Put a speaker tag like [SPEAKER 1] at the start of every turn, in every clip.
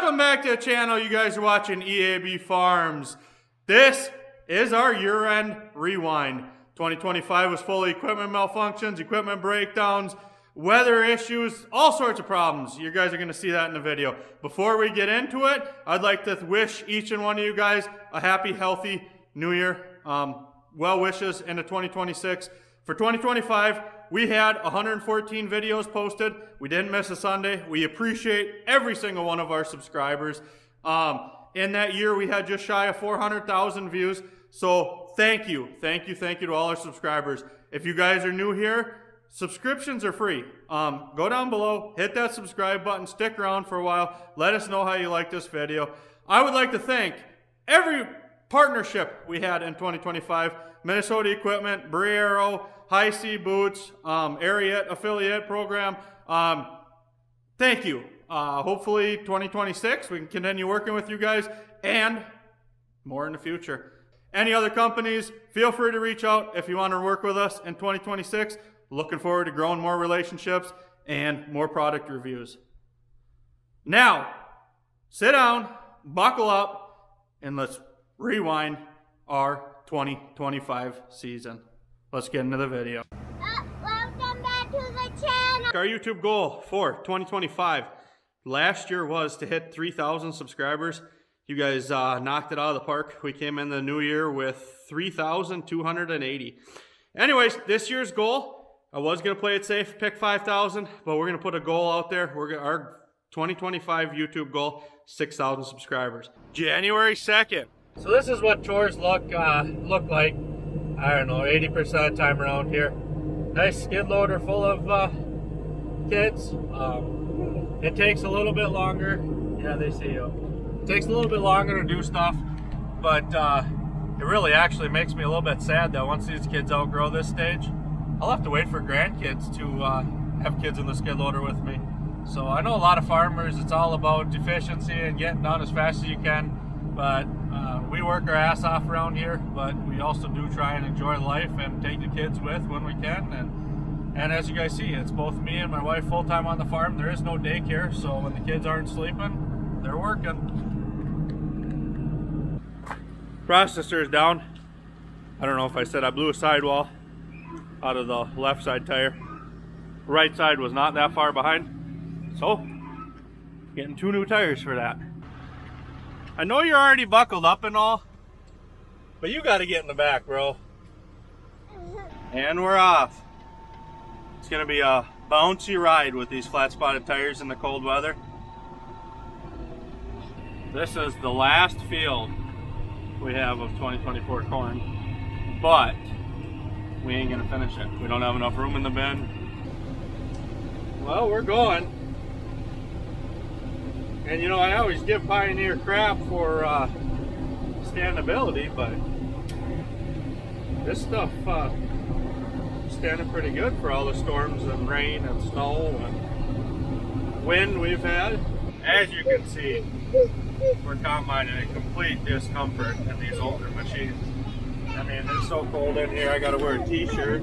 [SPEAKER 1] Welcome back to the channel. You guys are watching E.A.B Farms. This is our year-end rewind. 2025 was full of equipment malfunctions, equipment breakdowns, weather issues, all sorts of problems. You guys are going to see that in the video. Before we get into it, I'd like to wish each and one of you guys a happy, healthy new year. Well wishes into 2026. For 2025, we had 114 videos posted. We didn't miss a Sunday. We appreciate every single one of our subscribers. In that year, we had just shy of 400,000 views. So thank you to all our subscribers. If you guys are new here, subscriptions are free. Go down below, hit that subscribe button, stick around for a while. Let us know how you like this video. I would like to thank every partnership we had in 2025. Minnesota Equipment, Briero, High Sea Boots, Ariat Affiliate Program. Thank you. Hopefully 2026 we can continue working with you guys and more in the future. Any other companies, feel free to reach out if you want to work with us in 2026. Looking forward to growing more relationships and more product reviews. Now, sit down, buckle up, and let's rewind our 2025 season. Let's get into the video.
[SPEAKER 2] Welcome back to the channel.
[SPEAKER 1] Our YouTube goal for 2025 last year was to hit 3,000 subscribers. You guys knocked it out of the park. We came in the new year with 3,280. Anyways, this year's goal, I was going to play it safe, pick 5,000, but we're going to put a goal out there. Our 2025 YouTube goal, 6,000 subscribers. January 2nd. So this is what chores look like, I don't know, 80% of the time around here. Nice skid loader full of kids. It takes a little bit longer. Yeah, they see you. It takes a little bit longer to do stuff, but it really actually makes me a little bit sad that once these kids outgrow this stage, I'll have to wait for grandkids to have kids in the skid loader with me. So I know a lot of farmers, it's all about efficiency and getting done as fast as you can, but we work our ass off around here, but we also do try and enjoy life and take the kids with when we can. And as you guys see, it's both me and my wife full-time on the farm. There is no daycare, so when the kids aren't sleeping, they're working. Processor is down. I don't know if I said I blew a sidewall out of the left side tire. Right side was not that far behind, so getting 2 new tires for that. I know you're already buckled up and all, but you got to get in the back, bro. And we're off. It's going to be a bouncy ride with these flat spotted tires in the cold weather. This is the last field we have of 2024 corn, but we ain't going to finish it. We don't have enough room in the bin. Well, we're going. And you know, I always give Pioneer crap for standability, but this stuff standing pretty good for all the storms and rain and snow and wind we've had. As you can see, we're combining a complete discomfort in these older machines. I mean, it's so cold in here, I gotta wear a t-shirt.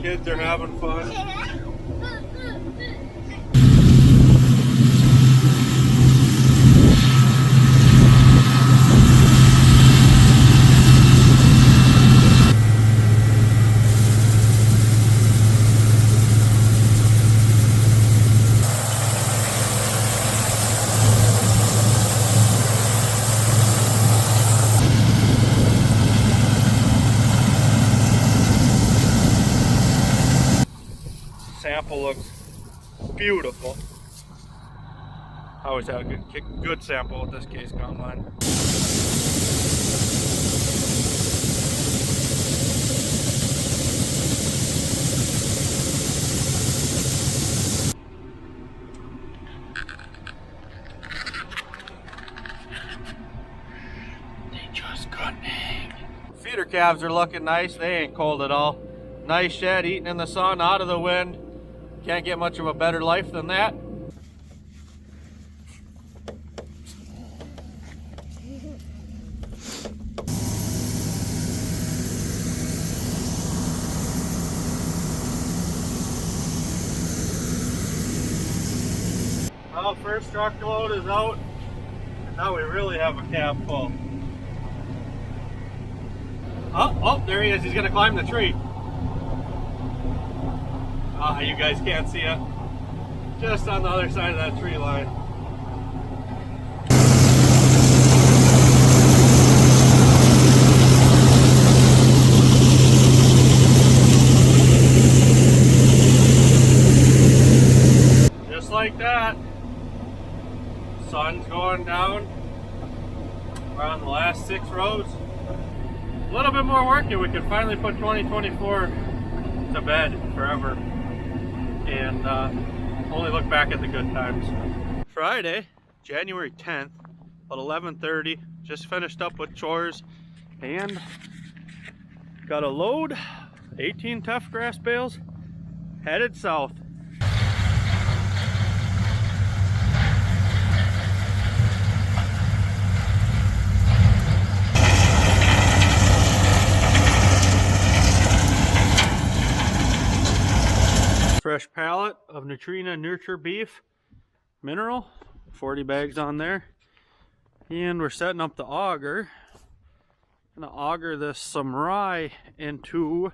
[SPEAKER 1] Kids are having fun. Sample looks beautiful. I always have a good sample with this case combine. They just couldn't hang. Feeder calves are looking nice. They ain't cold at all. Nice shed, eating in the sun, out of the wind. Can't get much of a better life than that. Well, first truckload is out, and now we really have a cab full. Oh, there he is. He's gonna climb the tree. Ah, you guys can't see it. Just on the other side of that tree line. Just like that. Sun's going down. We're on the last 6 rows. A little bit more work and we can finally put 2024 to bed forever and only look back at the good times. Friday, January 10th at 11:30, just finished up with chores and got a load, 18 tough grass bales, headed south. Fresh pallet of Nutrina Nurture Beef Mineral, 40 bags on there. And we're setting up the auger. Gonna auger this some rye into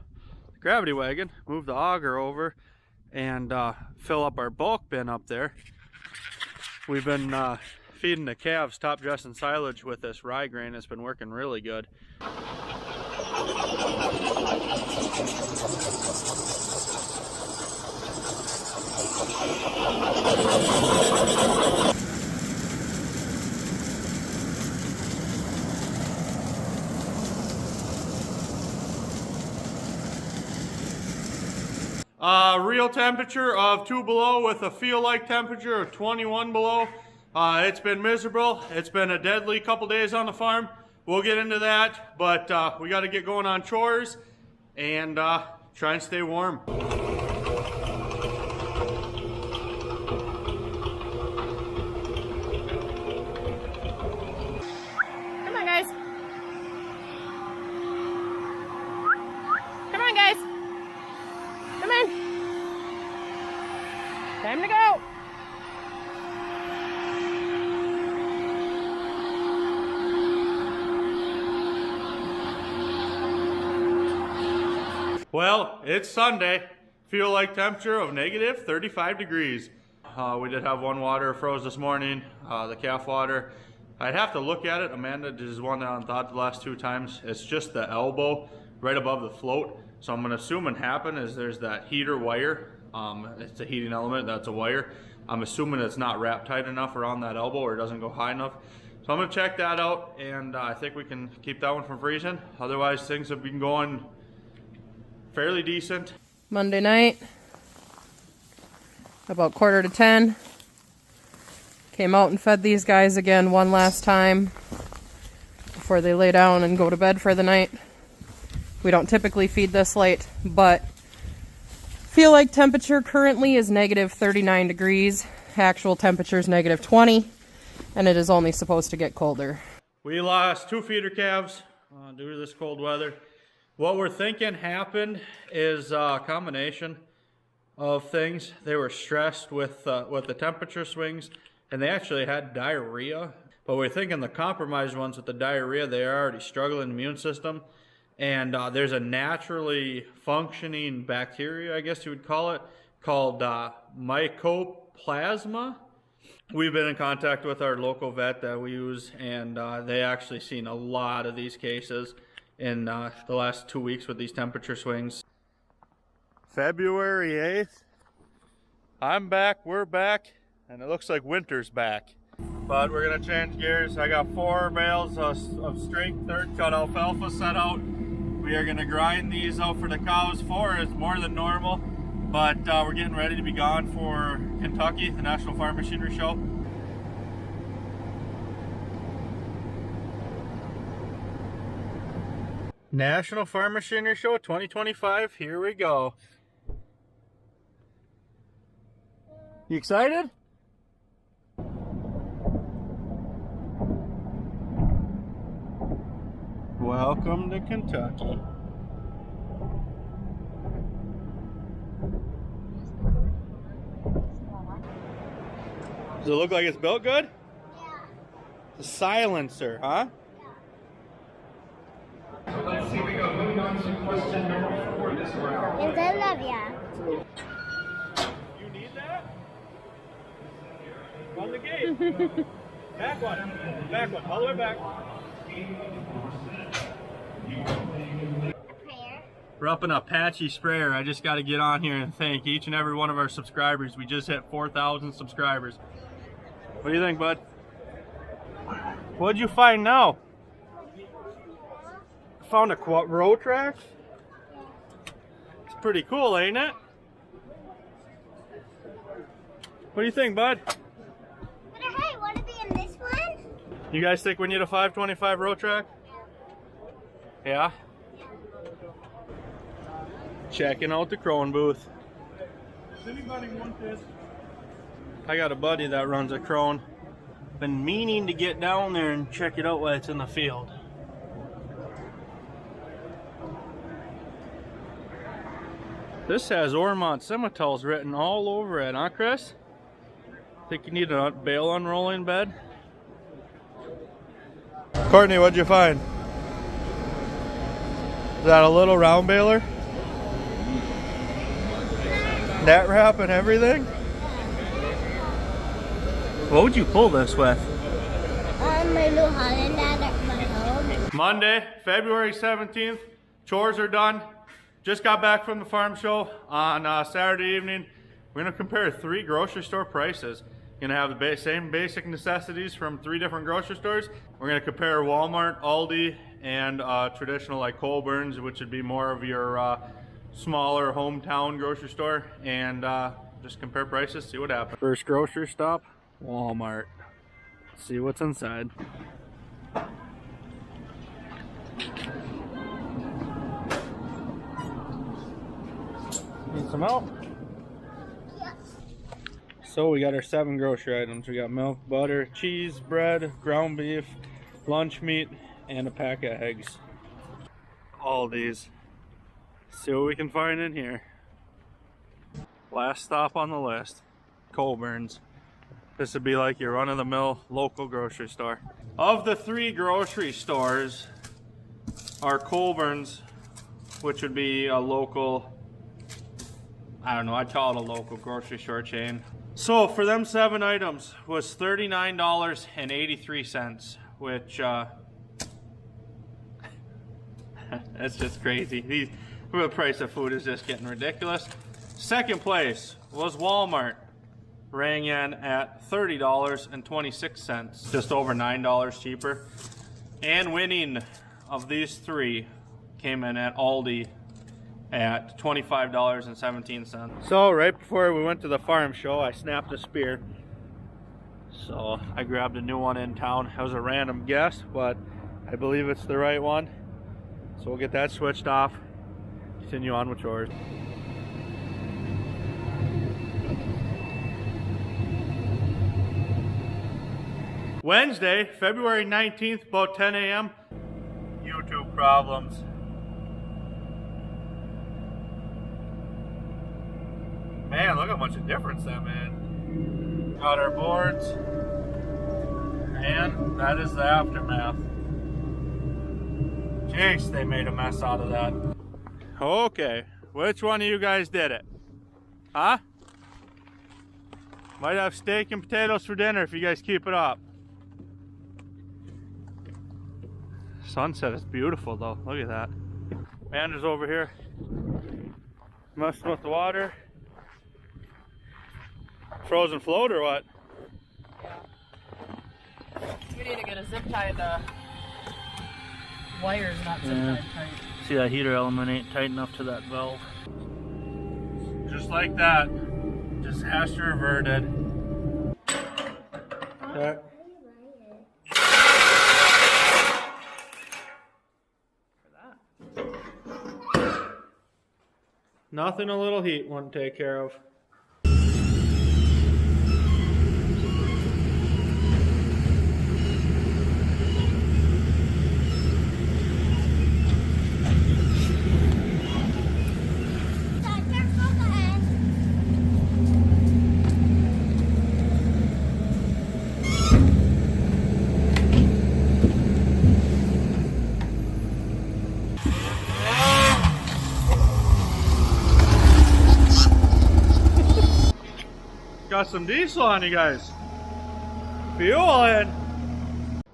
[SPEAKER 1] the gravity wagon, move the auger over, and fill up our bulk bin up there. We've been feeding the calves top dressing silage with this rye grain. It's been working really good. Real temperature of 2 below with a feel like temperature of 21 below. It's been miserable. It's been a deadly couple days on the farm. We'll get into that, but we got to get going on chores and try and stay warm.
[SPEAKER 3] Come on, guys. Come on, guys. Come on. Time to go.
[SPEAKER 1] Well, it's Sunday. Feel like temperature of negative 35 degrees. We did have one water froze this morning, the calf water. I'd have to look at it. Amanda is one that I thought the last 2 times. It's just the elbow right above the float. So I'm gonna assume what happened is there's that heater wire. It's a heating element, that's a wire. I'm assuming it's not wrapped tight enough around that elbow or it doesn't go high enough. So I'm gonna check that out and I think we can keep that one from freezing. Otherwise things have been going fairly decent.
[SPEAKER 3] Monday night, about 9:45. Came out and fed these guys again one last time before they lay down and go to bed for the night. We don't typically feed this late, but feel like temperature currently is negative 39 degrees. Actual temperature is negative 20, and it is only supposed to get colder.
[SPEAKER 1] We lost 2 feeder calves due to this cold weather. What we're thinking happened is a combination of things. They were stressed with the temperature swings, and they actually had diarrhea. But we're thinking the compromised ones with the diarrhea, they are already struggling immune system. And there's a naturally functioning bacteria, I guess you would call it, called mycoplasma. We've been in contact with our local vet that we use, and they actually seen a lot of these cases in the last 2 weeks with these temperature swings. February 8th. I'm back, we're back, and it looks like winter's back. But we're gonna change gears. I got 4 bales of straight third cut alfalfa set out. We are gonna grind these out for the cows. 4 is more than normal, but we're getting ready to be gone for Kentucky, the National Farm Machinery Show. National Farm Machinery Show 2025, here we go. You excited? Welcome to Kentucky. Does it look like it's built good?
[SPEAKER 2] Yeah.
[SPEAKER 1] The silencer, huh?
[SPEAKER 4] So let's see, we go moving on to question number 4 this round.
[SPEAKER 2] And I love ya.
[SPEAKER 1] You need that? On the gate. Back one, all the way back.
[SPEAKER 2] Prayer.
[SPEAKER 1] We're up in Apache sprayer. I just got to get on here and thank each and every one of our subscribers. We just hit 4,000 subscribers. What do you think, bud? What'd you find now? Found a row track? It's pretty cool, ain't it? What do you think, bud?
[SPEAKER 2] But hey, want to be in this one?
[SPEAKER 1] You guys think we need a 525 row track? Yeah? Checking out the crone booth. Does anybody want this? I got a buddy that runs a crone. Been meaning to get down there and check it out while it's in the field. This has Ormont Simmental's written all over it, huh, Chris? Think you need a bale unrolling bed? Courtney, what'd you find? Is that a little round baler? Net wrap and everything? What would you pull this with?
[SPEAKER 2] My New Holland at my home.
[SPEAKER 1] Monday, February 17th. Chores are done. Just got back from the farm show on Saturday evening. We're going to compare 3 grocery store prices. Going to have the same basic necessities from 3 different grocery stores. We're going to compare Walmart, Aldi, and traditional like Colburn's, which would be more of your smaller hometown grocery store, and just compare prices, see what happens. First grocery stop, Walmart. See what's inside. Need some help?
[SPEAKER 2] Yes.
[SPEAKER 1] So we got our 7 grocery items. We got milk, butter, cheese, bread, ground beef, lunch meat, and a pack of eggs. All these. See what we can find in here. Last stop on the list, Colburn's. This would be like your run-of-the-mill local grocery store. Of the 3 grocery stores are Colburn's, which would be a local, I don't know, I'd call it a local grocery store chain. So for them 7 items was $39.83, which that's just crazy. The price of food is just getting ridiculous. Second place was Walmart, rang in at $30.26, just over $9 cheaper. And winning of these 3 came in at Aldi at $25.17. So right before we went to the farm show, I snapped a spear. So I grabbed a new one in town. It was a random guess, but I believe it's the right one. So we'll get that switched off, continue on with chores. Wednesday, February 19th, about 10 a.m. YouTube problems. Man, look how much a difference that made. Got our boards, and that is the aftermath. Jeez, they made a mess out of that. Okay, which one of you guys did it? Huh? Might have steak and potatoes for dinner if you guys keep it up. Sunset is beautiful though, look at that. Amanda's over here messing with the water. Frozen float or what?
[SPEAKER 3] Yeah. We need to get a zip tie. The wire's not zip tied tight.
[SPEAKER 1] See that heater element ain't tight enough to that valve. Just like that. Disaster averted. Okay. Nothing a little heat won't take care of. some diesel on you guys. Fueling.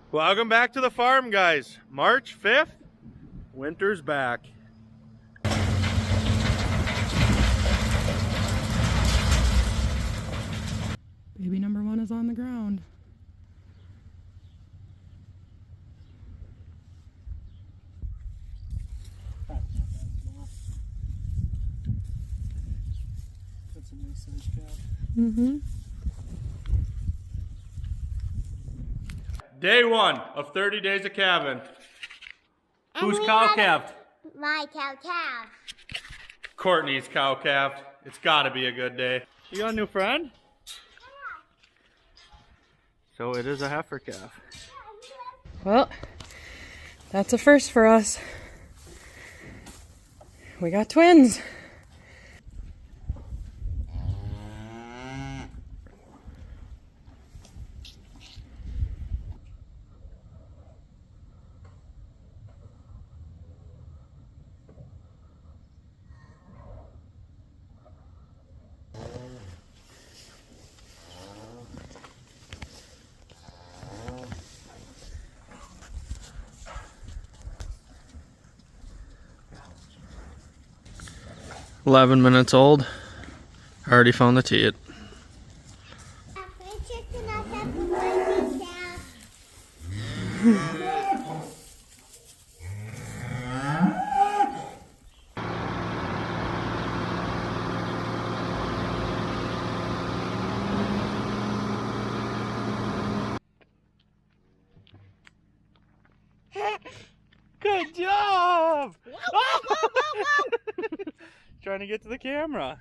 [SPEAKER 1] Welcome back to the farm, guys. March 5th, winter's back.
[SPEAKER 3] Baby number 1 is on the ground.
[SPEAKER 5] That's a nice sized calf.
[SPEAKER 3] Mm-hmm.
[SPEAKER 1] Day 1 of 30 days of calving. Who's
[SPEAKER 2] we
[SPEAKER 1] cow
[SPEAKER 2] had a-
[SPEAKER 1] calved?
[SPEAKER 2] My cow.
[SPEAKER 1] Courtney's cow calved. It's gotta be a good day. You got a new friend? So it is a heifer calf.
[SPEAKER 3] Well, that's a first for us. We got twins.
[SPEAKER 1] "11 minutes old. Already found the teat. Good job! Trying to get to the camera.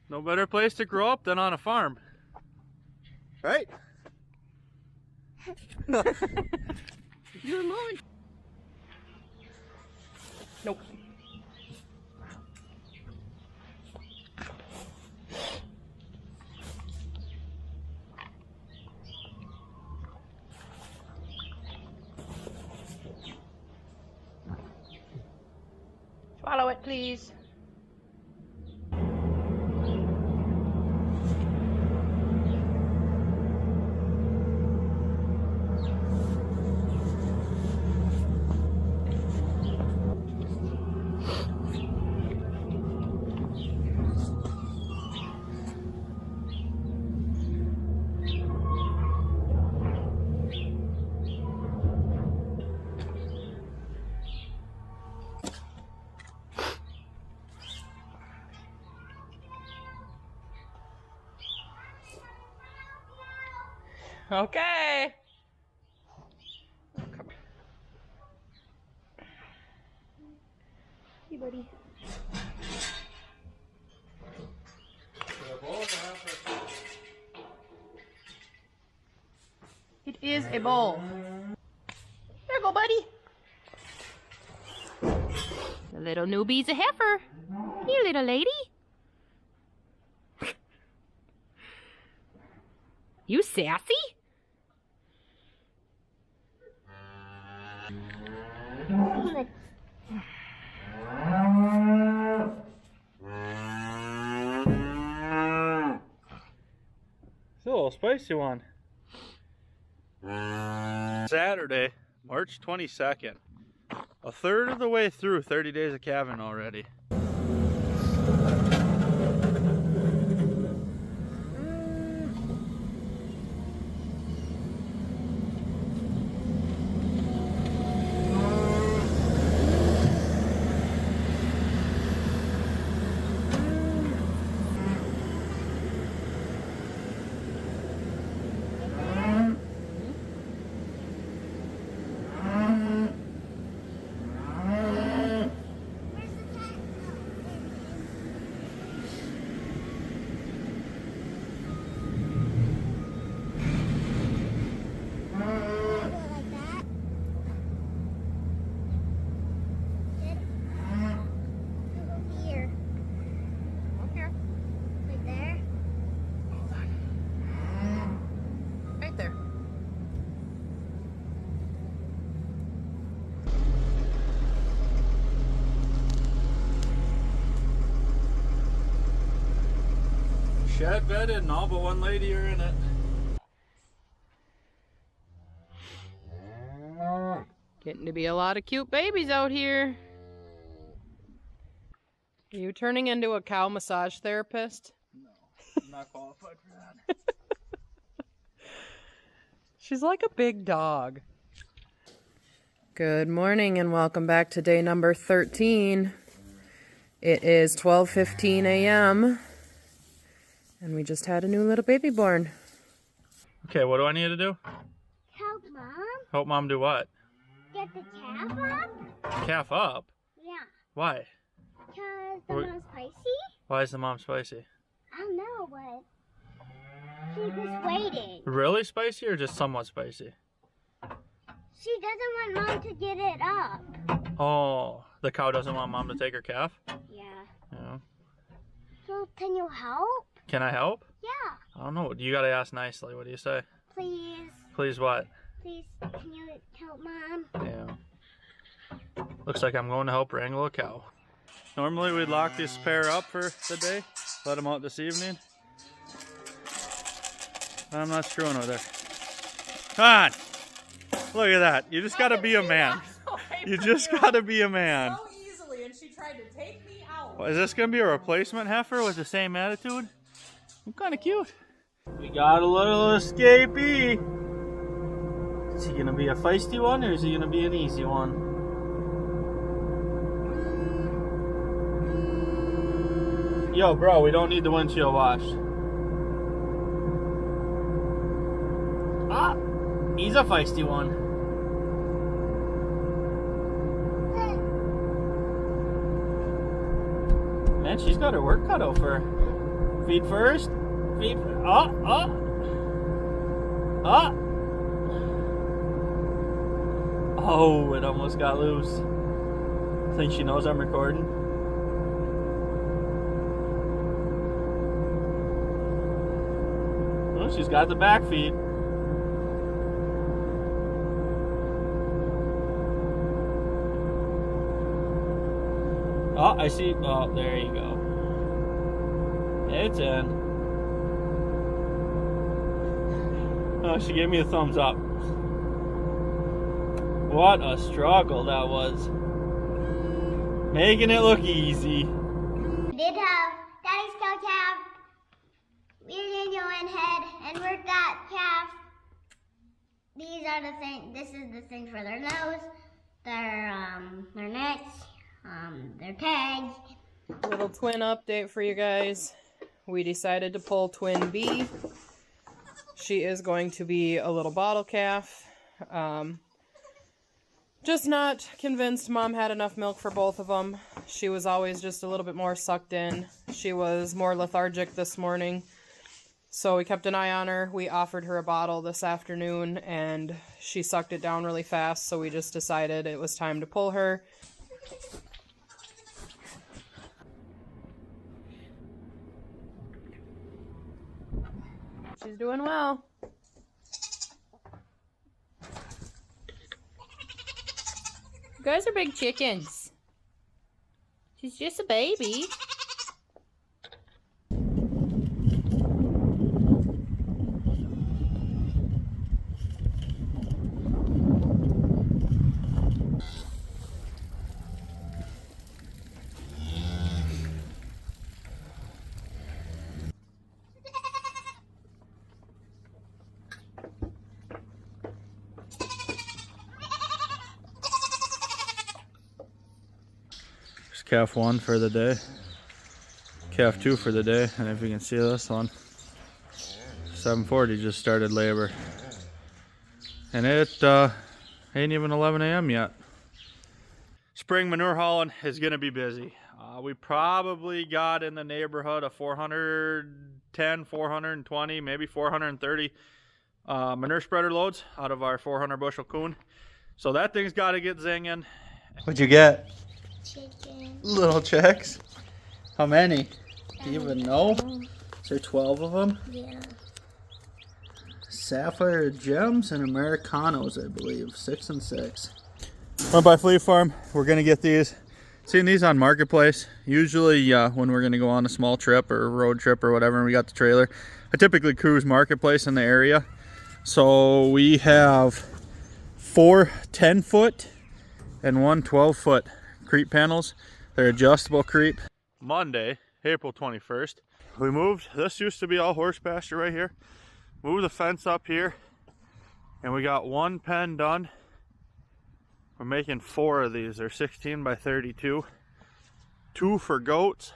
[SPEAKER 1] No better place to grow up than on a farm. Right?
[SPEAKER 3] You're mine. Nope. Swallow it, please. Okay. Hey, buddy. It is a bull. There you go, buddy. The little newbie's a heifer. Here, little lady. You sassy?
[SPEAKER 1] It's a little spicy one. Saturday, March 22nd. A third of the way through 30 days of calving already. Shed bedded and all but one lady are in it.
[SPEAKER 3] Getting to be a lot of cute babies out here. Are you turning into a cow massage therapist?
[SPEAKER 1] No, I'm not qualified for that.
[SPEAKER 3] She's like a big dog. Good morning and welcome back to day number 13. It is 12:15 a.m. and we just had a new little baby born.
[SPEAKER 1] Okay, what do I need to do?
[SPEAKER 2] Help Mom
[SPEAKER 1] Help mom do what?
[SPEAKER 2] get the calf up.
[SPEAKER 1] Calf up?
[SPEAKER 2] Yeah,
[SPEAKER 1] Why?
[SPEAKER 2] because the
[SPEAKER 1] Wait.
[SPEAKER 2] mom's spicy.
[SPEAKER 1] Why is the mom spicy?
[SPEAKER 2] I don't know, but she's just waiting.
[SPEAKER 1] Really spicy or just somewhat spicy?
[SPEAKER 2] She doesn't want Mom to get it up.
[SPEAKER 1] Oh, the cow doesn't want mom to take her calf?
[SPEAKER 2] Yeah.
[SPEAKER 1] Yeah.
[SPEAKER 2] So can you help?
[SPEAKER 1] Can I help?
[SPEAKER 2] Yeah.
[SPEAKER 1] I don't know. You gotta ask nicely. What do you say?
[SPEAKER 2] Please.
[SPEAKER 1] Please what?
[SPEAKER 2] Please, can you help Mom?
[SPEAKER 1] Yeah. Looks like I'm going to help wrangle a cow. Normally we'd lock this pair up for the day, let them out this evening. But I'm not screwing with her. Come on! Look at that. You just gotta be a man. You just gotta be a man.
[SPEAKER 3] So easily, and she tried to take me out.
[SPEAKER 1] Is this gonna be a replacement heifer with the same attitude? I'm kinda cute. We got a little escapee. Is he gonna be a feisty one or is he gonna be an easy one? Yo, bro, we don't need the windshield washed. Ah, he's a feisty one. Man, she's got her work cut out for her. Feet first. Feet first. Oh, it almost got loose. Think she knows I'm recording? Oh, she's got the back feet. Oh, I see. Oh, there you go. It's in. Oh, she gave me a thumbs up. What a struggle that was. Making it look easy.
[SPEAKER 2] We did have Daddy's cow calf, Daniel and head, and worked that calf. These are the things. This is the thing for their nose, their necks, their tags.
[SPEAKER 3] Little twin update for you guys. We decided to pull twin B. She is going to be a little bottle calf. Just not convinced Mom had enough milk for both of them. She was always just a little bit more sucked in. She was more lethargic this morning. So we kept an eye on her. We offered her a bottle this afternoon and she sucked it down really fast. So we just decided it was time to pull her. She's doing well. You guys are big chickens. She's just a baby.
[SPEAKER 1] Calf 1 for the day, calf 2 for the day, and if you can see this one, 7:40 just started labor, and it ain't even 11 a.m. yet. Spring manure hauling is going to be busy. We probably got in the neighborhood of 410, 420, maybe 430 manure spreader loads out of our 400 bushel coon. So that thing's got to get zinging. What'd you get?
[SPEAKER 2] Chicken.
[SPEAKER 1] Little chicks? How many? Do you even know? Is there 12 of them?
[SPEAKER 2] Yeah.
[SPEAKER 1] Sapphire gems and Americanos, I believe. 6 and 6. Went by Flea Farm. We're going to get these Seeing these on Marketplace, usually when we're going to go on a small trip or a road trip or whatever and we got the trailer, I typically cruise Marketplace in the area. So we have 4 10-foot and 1 12-foot creep panels. They're adjustable creep. Monday, April 21st, we moved, this used to be all horse pasture right here. Moved the fence up here and we got 1 pen done. We're making 4 of these. They're 16 by 32. 2 for goats.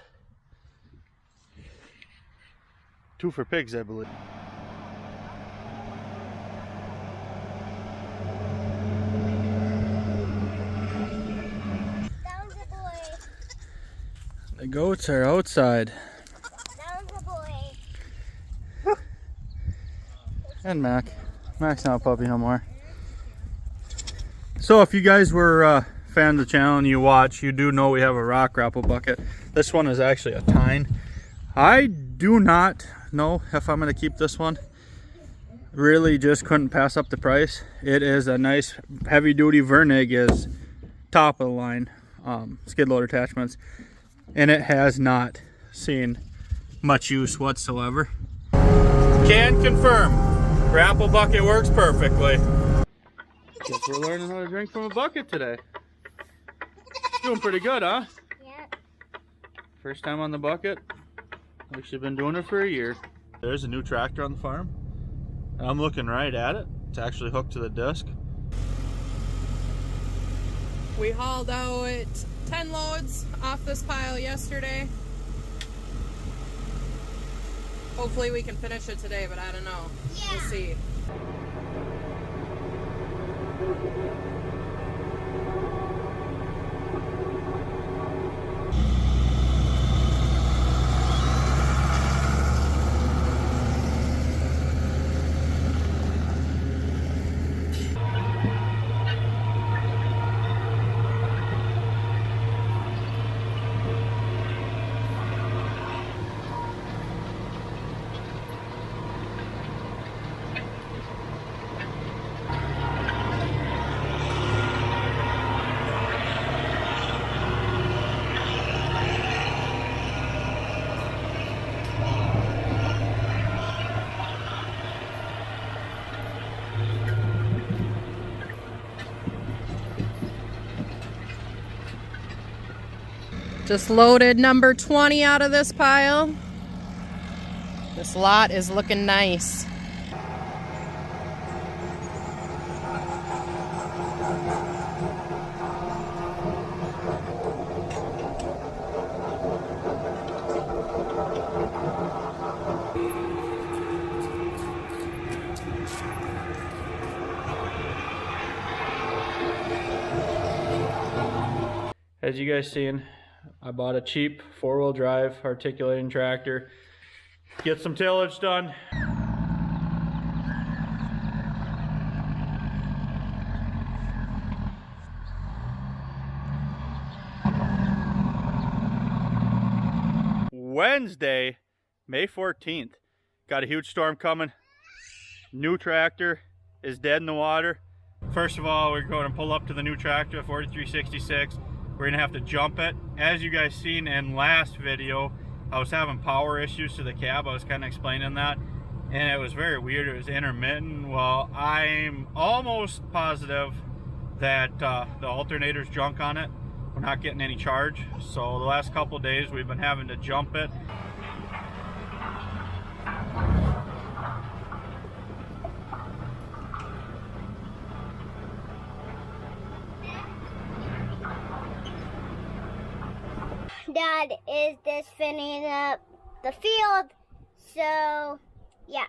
[SPEAKER 1] 2 for pigs, I believe.
[SPEAKER 2] Down the boy.
[SPEAKER 1] The goats are outside.
[SPEAKER 2] Down the boy.
[SPEAKER 1] And Mac. Mac's not a puppy no more. So if you guys were fans of the channel and you watch, you do know we have a rock grapple bucket. This one is actually a tine. I do not know if I'm going to keep this one. Really just couldn't pass up the price. It is a nice heavy duty Vernig, is top of the line skid loader attachments, and it has not seen much use whatsoever. Can confirm, grapple bucket works perfectly. Guess we're learning how to drink from a bucket today. Doing pretty good, huh?
[SPEAKER 2] Yeah.
[SPEAKER 1] First time on the bucket. Actually been doing it for a year. There's a new tractor on the farm. I'm looking right at it. It's actually hooked to the disc.
[SPEAKER 3] We hauled out 10 loads off this pile yesterday. Hopefully we can finish it today, but I don't know.
[SPEAKER 2] Yeah.
[SPEAKER 3] We'll see. Just loaded number 20 out of this pile. This lot is looking nice.
[SPEAKER 1] As you guys seen, I bought a cheap 4-wheel drive articulating tractor. Get some tillage done. Wednesday, May 14th. Got a huge storm coming. New tractor is dead in the water. First of all, we're going to pull up to the new tractor, 4366. We're gonna have to jump it. As you guys seen in last video, I was having power issues to the cab. I was kind of explaining that, and it was very weird. It was intermittent. Well, I'm almost positive that the alternator's junk on it. We're not getting any charge. So the last couple of days we've been having to jump it.
[SPEAKER 2] Dad is just finishing up the field, so yeah.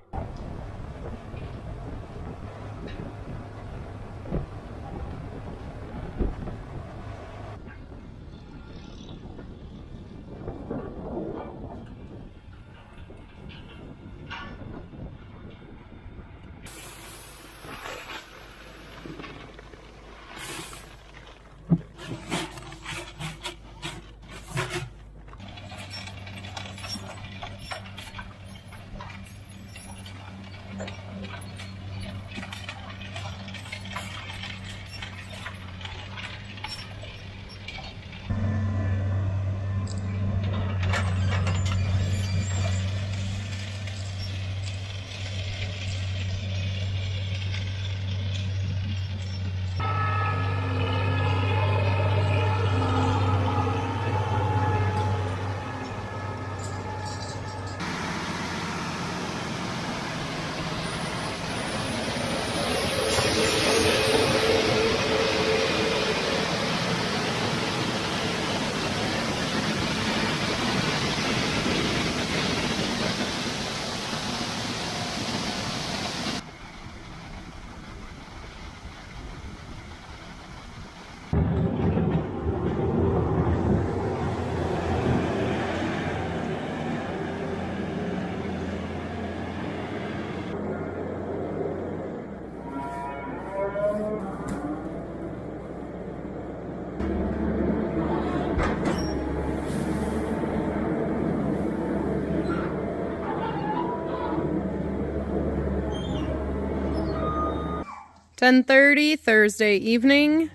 [SPEAKER 3] 10:30 Thursday evening,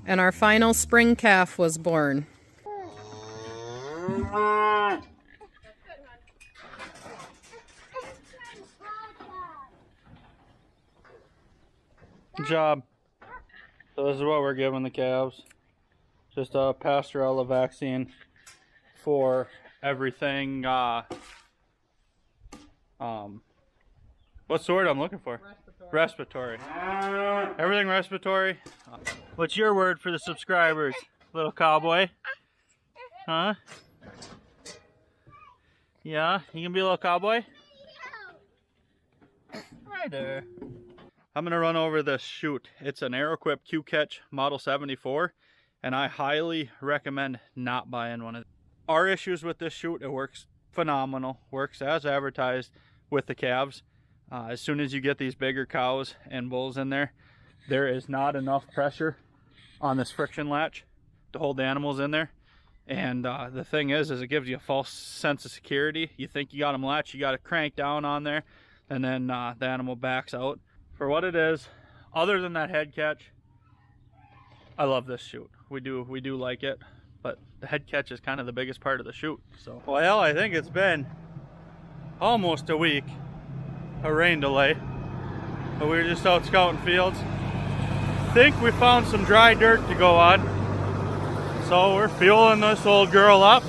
[SPEAKER 3] and our final spring calf was born.
[SPEAKER 1] Good job. So this is what we're giving the calves. Just a pastorella vaccine for everything. What word I'm looking for? Respiratory. Everything respiratory. What's your word for the subscribers, little cowboy? Huh? Yeah, you can be a little cowboy? Right there. I'm gonna run over this chute. It's an Aeroquip Q-Catch Model 74, and I highly recommend not buying one of these. Our issues with this chute, it works phenomenal, works as advertised with the calves. As soon as you get these bigger cows and bulls in there, there is not enough pressure on this friction latch to hold the animals in there. And the thing is it gives you a false sense of security. You think you got them latched, you got to crank down on there, and then the animal backs out. For what it is, other than that head catch, I love this chute. We do like it, but the head catch is kind of the biggest part of the chute. So, well, I think it's been almost a week, a rain delay, but we were just out scouting fields. Think we found some dry dirt to go on, so we're fueling this old girl up.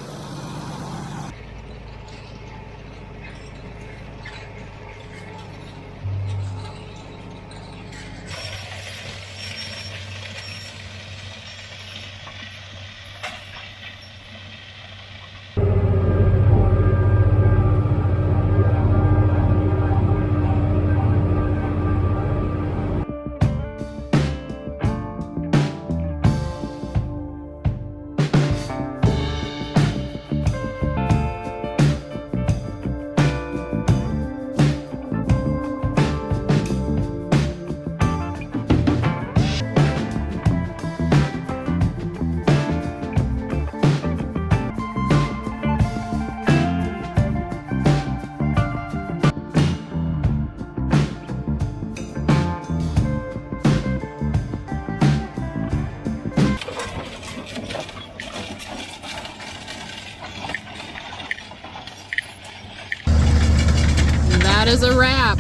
[SPEAKER 3] That is a wrap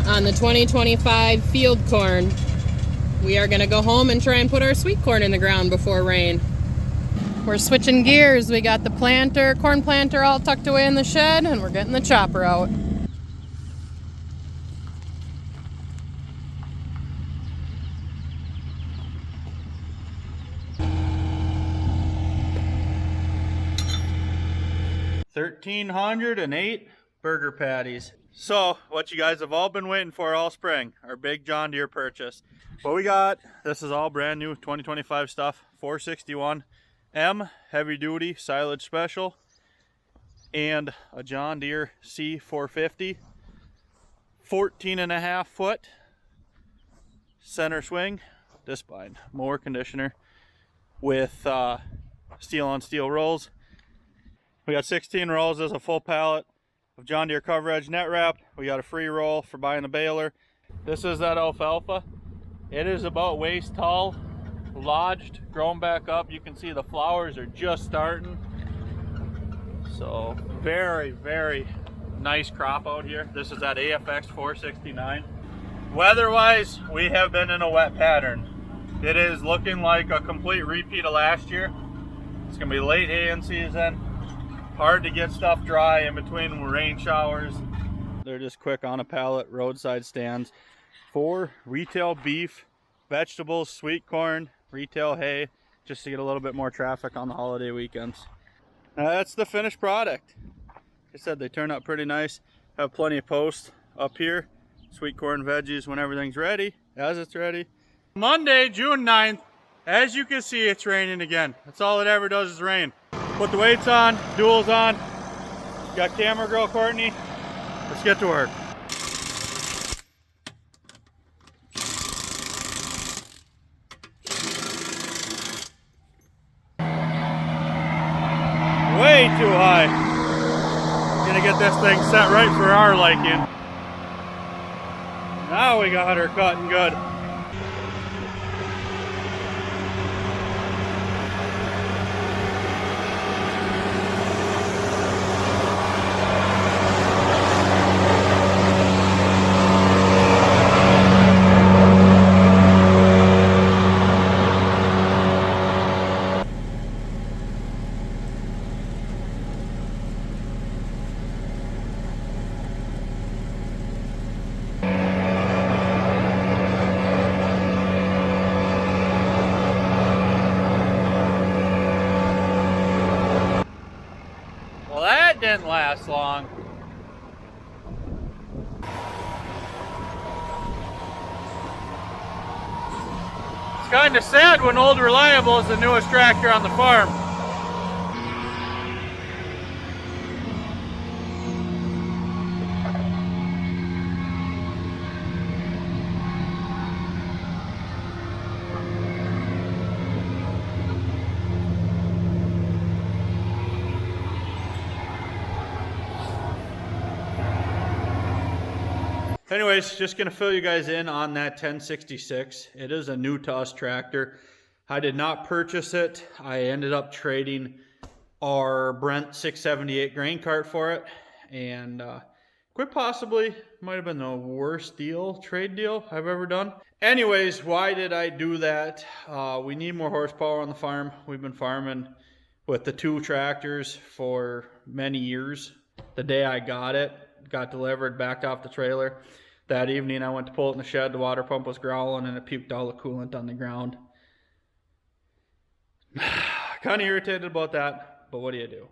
[SPEAKER 3] on the 2025 field corn. We are going to go home and try and put our sweet corn in the ground before rain. We're switching gears. We got the corn planter all tucked away in the shed, and we're getting the chopper out. $1,308 burger patties. So, what you guys have all been waiting for all spring, our big John Deere purchase. What we got, this is all brand new 2025 stuff, 461M heavy duty silage special, and a John Deere C450, 14.5 foot center swing disc bind mower conditioner with steel on steel rolls. We got 16 rolls as a full pallet of John Deere Cover Edge net wrap. We got a free roll for buying a baler. This is that alfalfa. It is about waist tall, lodged, grown back up. You can see the flowers are just starting. So very, very nice crop out here. This is that AFX 469. Weather-wise, we have been in a wet pattern. It is looking like a complete repeat of last year. It's gonna be late haying season. Hard to get stuff dry in between rain showers. They're just quick on a pallet, roadside stands for retail beef, vegetables, sweet corn, retail hay, just to get a little bit more traffic on the holiday weekends. That's the finished product. Like I said, they turn out pretty nice. Have plenty of posts up here. Sweet corn veggies when everything's ready, as it's ready. Monday, June 9th, as you can see, it's raining again. That's all it ever does is rain. Put the weights on, duals on. Got camera girl Courtney. Let's get to work. Way too high. Gonna get this thing set right for our liking.
[SPEAKER 1] Now we got her cutting good. Well, that didn't last long. It's kind of sad when Old Reliable is the newest tractor on the farm. Anyways, just gonna fill you guys in on that 1066. It is a new to us tractor. I did not purchase it. I ended up trading our Brent 678 grain cart for it, and quite possibly might have been the worst trade deal I've ever done. Anyways, why did I do that? We need more horsepower on the farm. We've been farming with the 2 tractors for many years. The day I got it, got delivered, backed off the trailer. That evening I went to pull it in the shed, the water pump was growling and it puked all the coolant on the ground. Kind of irritated about that, but what do you do?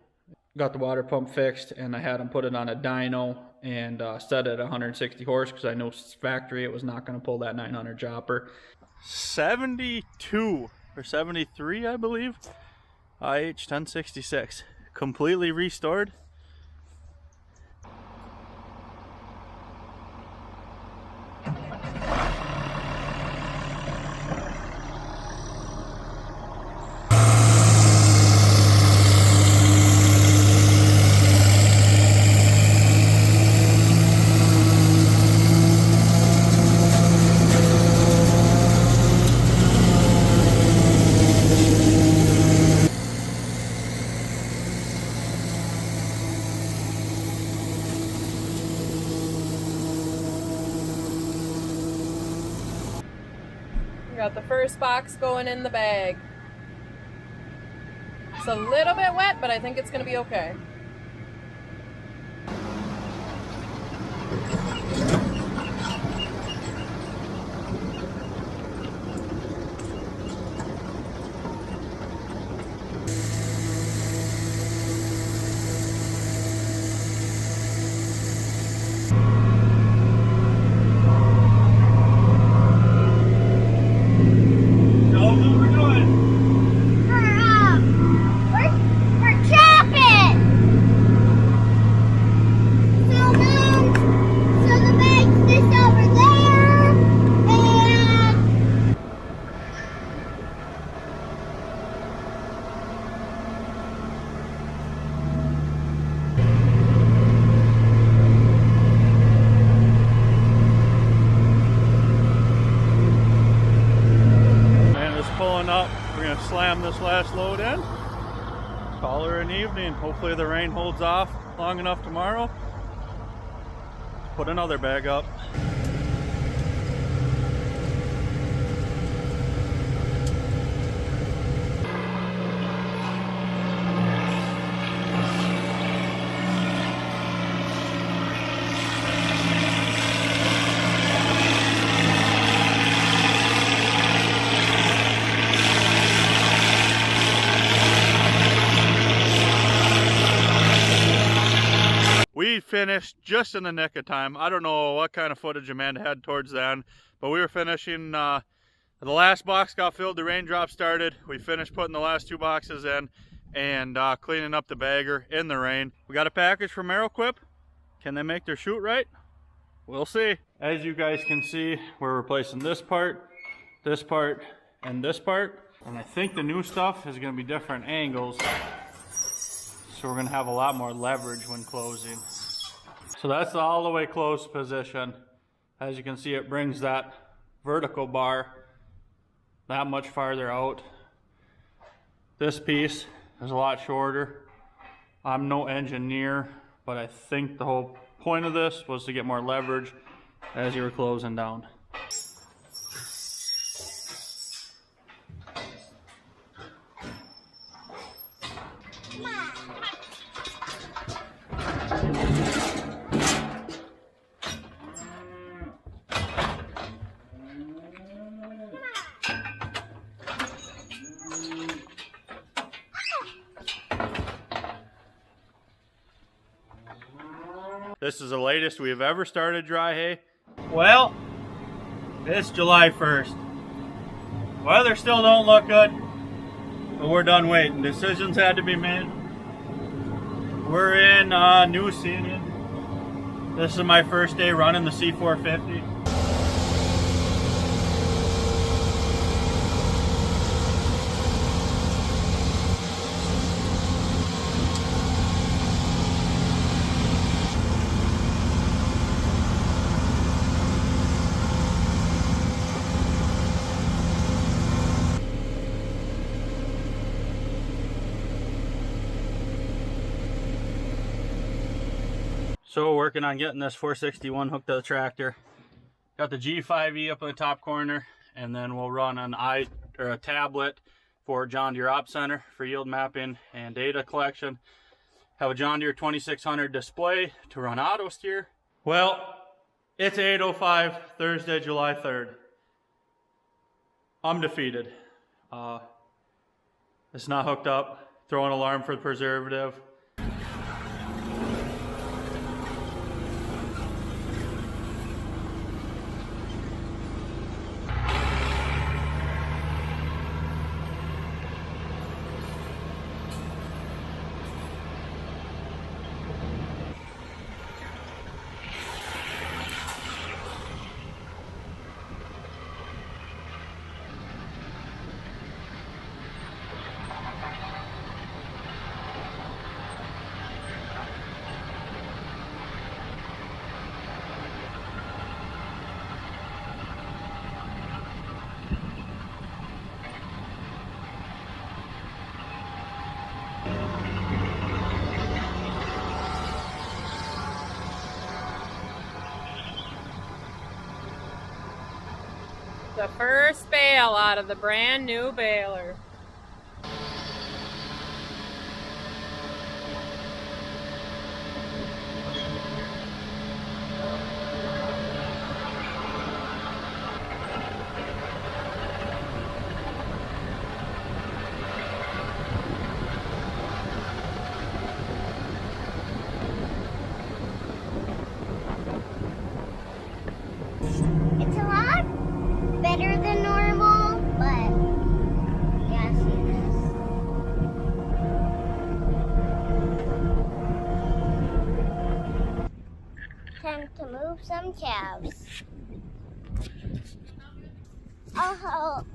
[SPEAKER 1] Got the water pump fixed and I had them put it on a dyno and set it at 160 horse because I know factory it was not going to pull that 900 chopper. 72 or 73 I believe. IH 1066. Completely restored.
[SPEAKER 3] We got the first box going in the bag. It's a little bit wet, but I think it's gonna be okay.
[SPEAKER 2] We're chopping. So the bag's just over there, and
[SPEAKER 1] Man is pulling up. We're gonna slam this last load in. Call her an evening. Hopefully the rain holds off long enough tomorrow. Put another bag up. We finished just in the nick of time. I don't know what kind of footage Amanda had towards the end, but we were finishing, the last box got filled, the raindrop started. We finished putting the last 2 boxes in and cleaning up the bagger in the rain. We got a package from Aeroquip. Can they make their chute right? We'll see. As you guys can see, we're replacing this part, and this part. And I think the new stuff is gonna be different angles. So we're gonna have a lot more leverage when closing. So that's the all the way closed position. As you can see, it brings that vertical bar that much farther out. This piece is a lot shorter. I'm no engineer, but I think the whole point of this was to get more leverage as you were closing down. This is the latest we've ever started dry hay. Well, it's July 1st. Weather still don't look good, but we're done waiting. Decisions had to be made. We're in New Season. This is my first day running the C450. So working on getting this 461 hooked to the tractor. Got the G5E up in the top corner, and then we'll run a tablet for John Deere Op Center for yield mapping and data collection. Have a John Deere 2600 display to run auto steer. Well, it's 8:05 Thursday, July 3rd. I'm defeated. It's not hooked up. Throw an alarm for the preservative.
[SPEAKER 3] The first bale out of the brand new baler.
[SPEAKER 2] It's a lot better than normal, but yeah, see this. Time to move some calves. I'll help.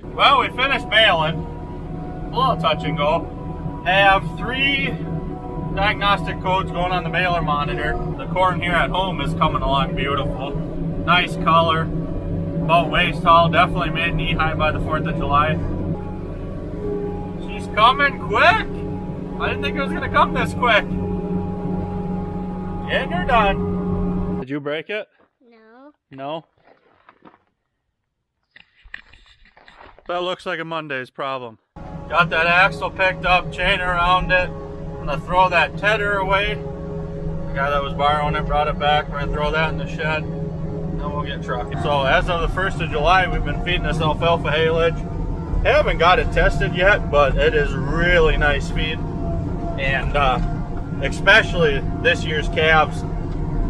[SPEAKER 1] Well, we finished baling. A little touch and go. Have 3 diagnostic codes going on the baler monitor. The corn here at home is coming along beautiful. Nice color. About waist tall. Definitely made knee high by the 4th of July. She's coming quick. I didn't think it was going to come this quick. And you're done. Did you break it?
[SPEAKER 2] No.
[SPEAKER 1] No? That looks like a Monday's problem. Got that axle picked up, chain around it. I'm gonna throw that tedder away. The guy that was borrowing it brought it back. We're gonna throw that in the shed. Then we'll get trucking. So as of the 1st of July, we've been feeding this alfalfa haylage. Haven't got it tested yet, but it is really nice feed. And especially this year's calves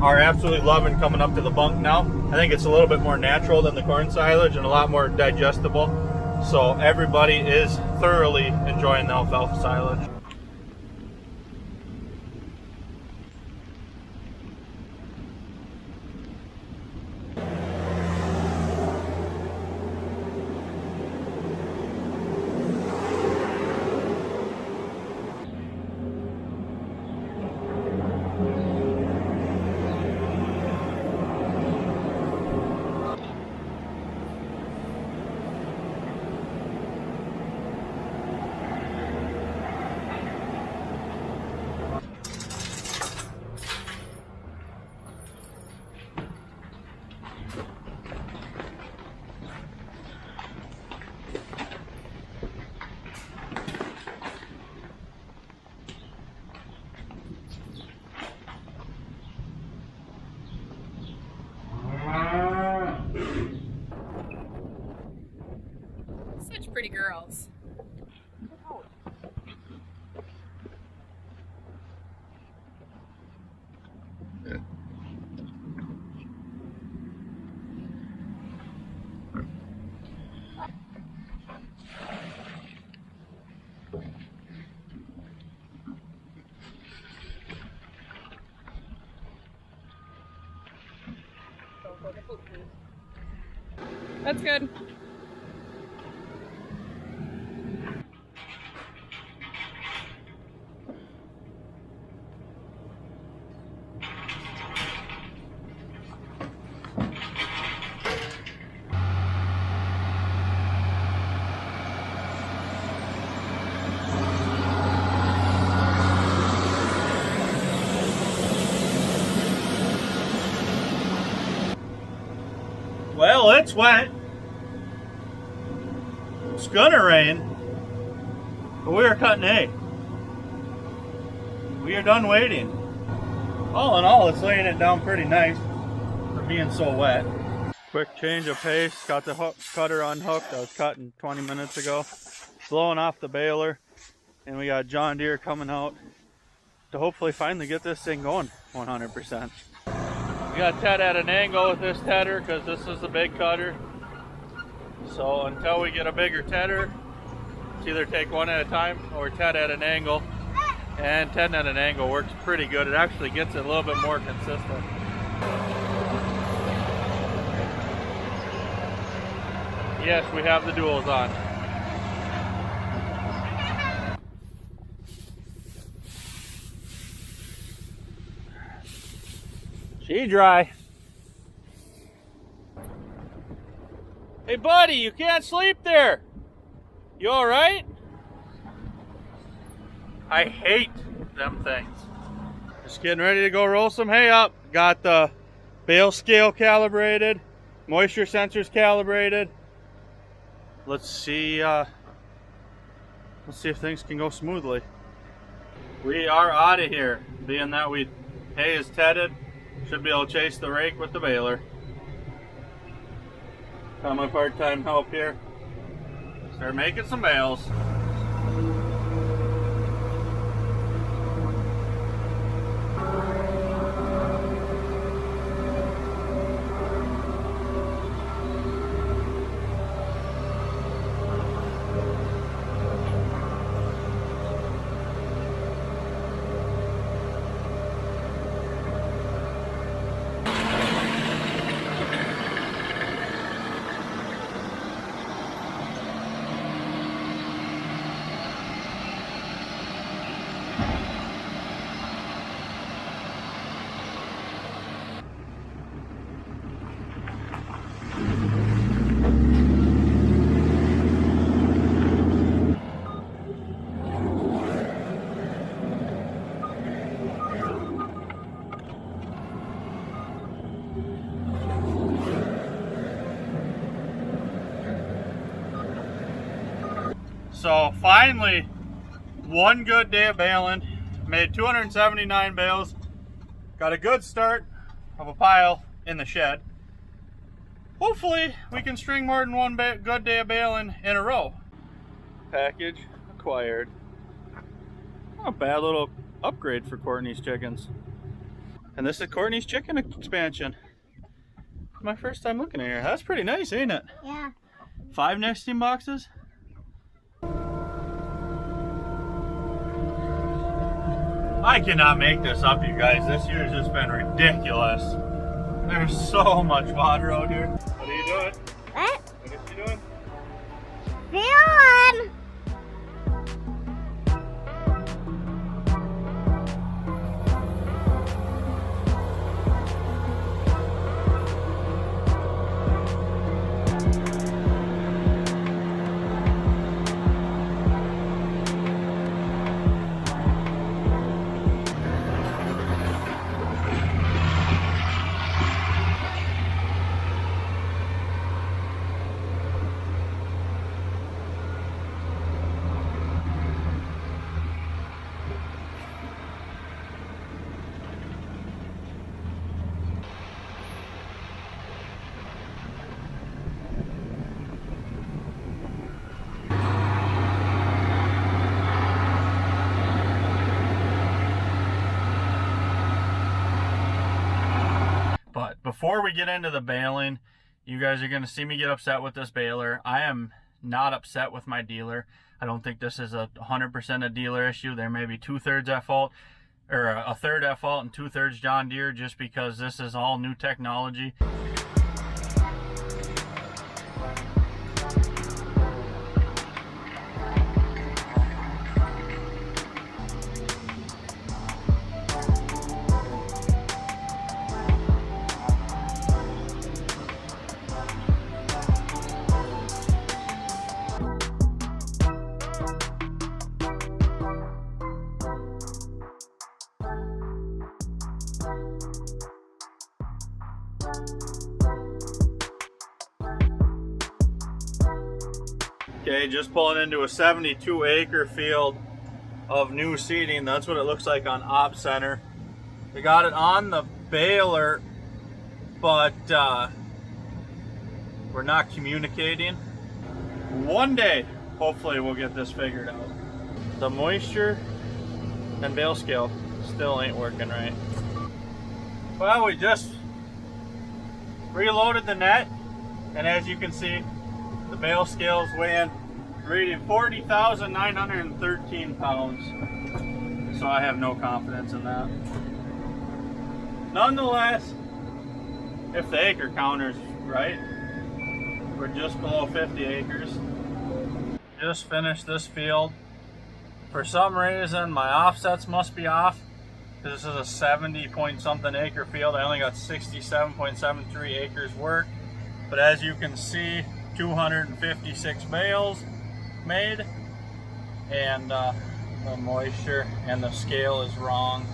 [SPEAKER 1] are absolutely loving coming up to the bunk now. I think it's a little bit more natural than the corn silage and a lot more digestible. So everybody is thoroughly enjoying the alfalfa silage.
[SPEAKER 3] girls. That's good.
[SPEAKER 1] Well, it's wet. It's gonna rain. But we are cutting hay. We are done waiting. All in all, it's laying it down pretty nice for being so wet. Quick change of pace. Got the cutter unhooked. I was cutting 20 minutes ago. Blowing off the baler. And we got John Deere coming out to hopefully finally get this thing going 100%. We got Ted at an angle with this tedder because this is the big cutter. So until we get a bigger tedder, it's either take one at a time or Ted at an angle. And Ted at an angle works pretty good. It actually gets it a little bit more consistent. Yes, we have the duals on. She dry. Hey buddy, you can't sleep there. You alright? I hate them things. Just getting ready to go roll some hay up. Got the bale scale calibrated, moisture sensors calibrated. Let's see if things can go smoothly. We are out of here, being that hay is tedded. Should be able to chase the rake with the baler. Got my part-time help here. Start making some bales. So finally, one good day of baling. Made 279 bales. Got a good start of a pile in the shed. Hopefully we can string more than one good day of baling in a row. Package acquired. Not a bad little upgrade for Courtney's chickens. And this is Courtney's chicken expansion. My first time looking at here. That's pretty nice, ain't it?
[SPEAKER 2] Yeah.
[SPEAKER 1] 5 nesting boxes. I cannot make this up, you guys. This year's just been ridiculous. There's so much water out here. What are you doing?
[SPEAKER 2] What?
[SPEAKER 1] What are you doing?
[SPEAKER 2] Feeling.
[SPEAKER 1] before we get into the baling, you guys are going to see me get upset with this baler. I am not upset with my dealer. I don't think this is 100% a dealer issue. There may be 2/3 at fault, or a third at fault and 2/3 John Deere, just because this is all new technology. Okay, just pulling into a 72-acre field of new seeding. That's what it looks like on Op Center. They got it on the baler, but we're not communicating. One day, hopefully we'll get this figured out. The moisture and bale scale still ain't working right. Well, we just reloaded the net, and as you can see, the bale scale is weighing, reading 40,913 pounds. So I have no confidence in that. Nonetheless, if the acre counter's right, we're just below 50 acres. Just finished this field. For some reason, my offsets must be off. This is a 70 point something acre field. I only got 67.73 acres work. But as you can see, 256 bales made, and the moisture and the scale is wrong,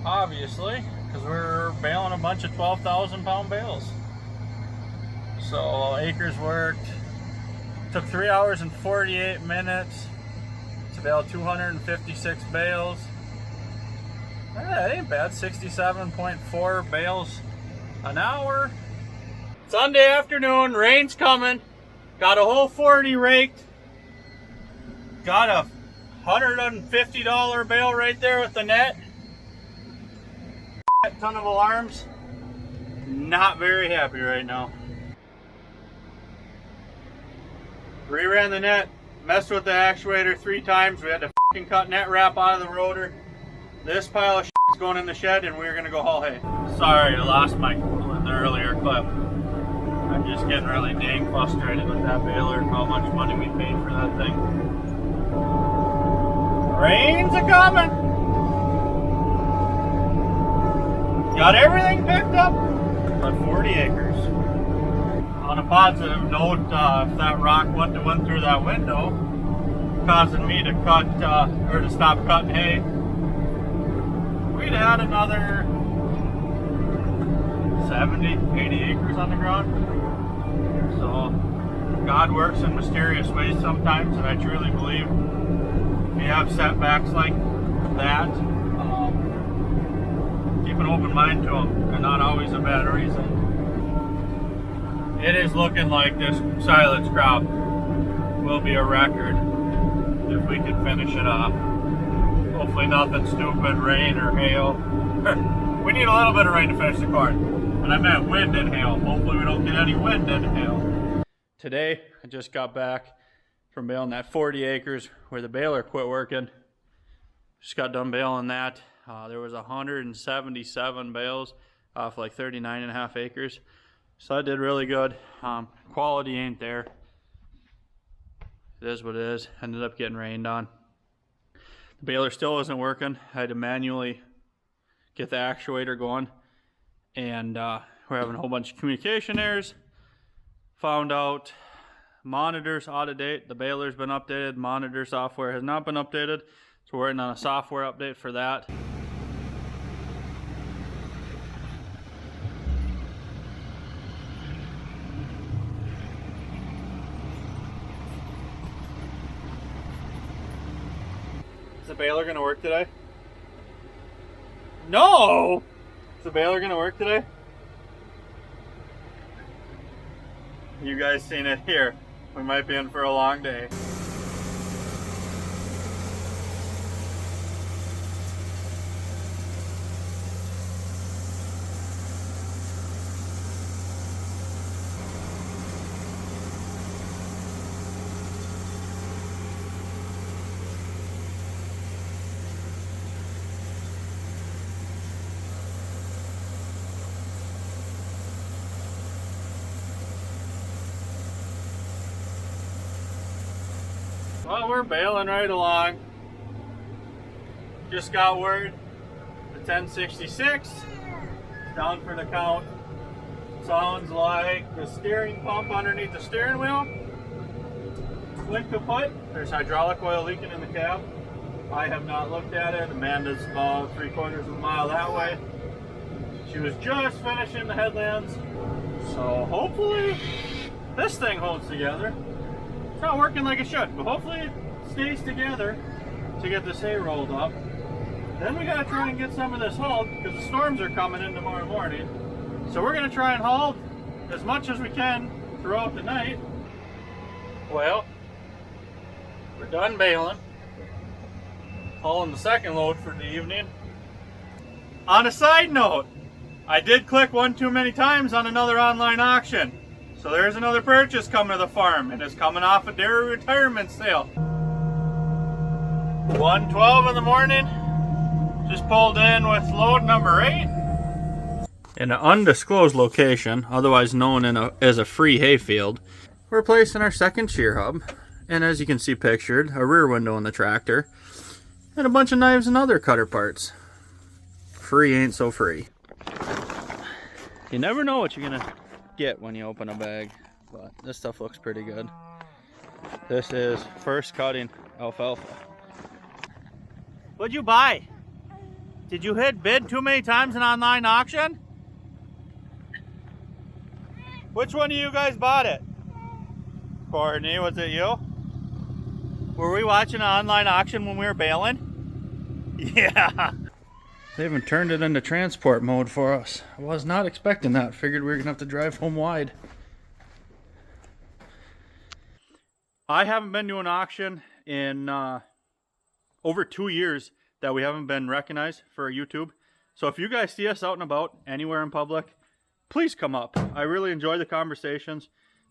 [SPEAKER 1] obviously, because we're baling a bunch of 12,000 pound bales. So acres worked, took 3 hours and 48 minutes to bale 256 bales. That ain't bad, 67.4 bales an hour. Sunday afternoon, rain's coming. Got a whole 40 raked. Got a $150 bale right there with the net. A ton of alarms. Not very happy right now. Reran the net, messed with the actuator 3 times. We had to fucking cut net wrap out of the rotor. This pile of shit is going in the shed, and we're gonna go haul hay. Sorry, I lost my cool in the earlier clip. I'm just getting really dang frustrated with that baler and how much money we paid for that thing. Rain's a-coming! Got everything picked up, but 40 acres. On a positive note, if that rock wouldn't have went through that window, causing me to cut, or to stop cutting hay, we'd had another 70, 80 acres on the ground. So God works in mysterious ways sometimes, and I truly believe if you have setbacks like that, keep an open mind to them. They're not always a bad reason. It is looking like this silage crop will be a record if we can finish it off. Hopefully nothing stupid, rain or hail. We need a little bit of rain to finish the corn. And I meant wind and hail. Hopefully we don't get any wind and hail. Today, I just got back from baling that 40 acres where the baler quit working. Just got done baling that. There was 177 bales off like 39.5 acres. So I did really good. Quality ain't there. It is what it is. Ended up getting rained on. The baler still wasn't working. I had to manually get the actuator going. And we're having a whole bunch of communication errors. Found out monitor's out of date. The baler's been updated. Monitor software has not been updated. So we're waiting on a software update for that. Is the baler gonna work today? No! Is the baler gonna work today? You guys seen it here. We might be in for a long day. Well, we're bailing right along. Just got word the 1066 is down for the count. Sounds like the steering pump underneath the steering wheel went kaput. There's hydraulic oil leaking in the cab. I have not looked at it. Amanda's about 3/4 of a mile that way. She was just finishing the headlands. So hopefully this thing holds together. It's not working like it should, but hopefully it stays together to get this hay rolled up. Then we gotta try and get some of this hauled because the storms are coming in tomorrow morning. So we're gonna try and haul as much as we can throughout the night. Well, we're done baling. Hauling the second load for the evening. On a side note, I did click one too many times on another online auction. So there's another purchase coming to the farm, and it's coming off a dairy retirement sale. 1:12 in the morning. Just pulled in with load number 8. In an undisclosed location, otherwise known as a free hayfield, we're placing our second shear hub. And as you can see pictured, a rear window in the tractor, and a bunch of knives and other cutter parts. Free ain't so free. You never know what you're gonna get when you open a bag, but this stuff looks pretty good. This is first cutting alfalfa. What'd you buy? Did you hit bid too many times in online auction? Which one of you guys bought it? Courtney, was it you? Were we watching an online auction when we were bailing? Yeah. They even turned it into transport mode for us. I was not expecting that. Figured we were gonna have to drive home wide. I haven't been to an auction in over 2 years that we haven't been recognized for YouTube. So if you guys see us out and about anywhere in public, please come up. I really enjoy the conversations.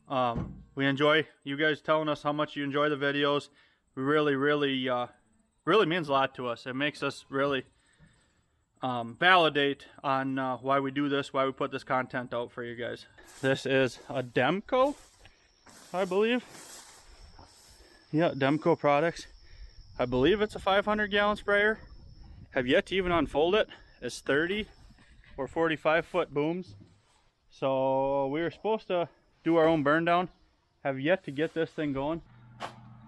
[SPEAKER 1] We enjoy you guys telling us how much you enjoy the videos. We really means a lot to us. It makes us really validate on why we do this, why we put this content out for you guys. This is a Demco, I believe. Yeah, Demco products. I believe it's a 500-gallon sprayer. Have yet to even unfold it. It's 30 or 45-foot booms. So we were supposed to do our own burn down. Have yet to get this thing going.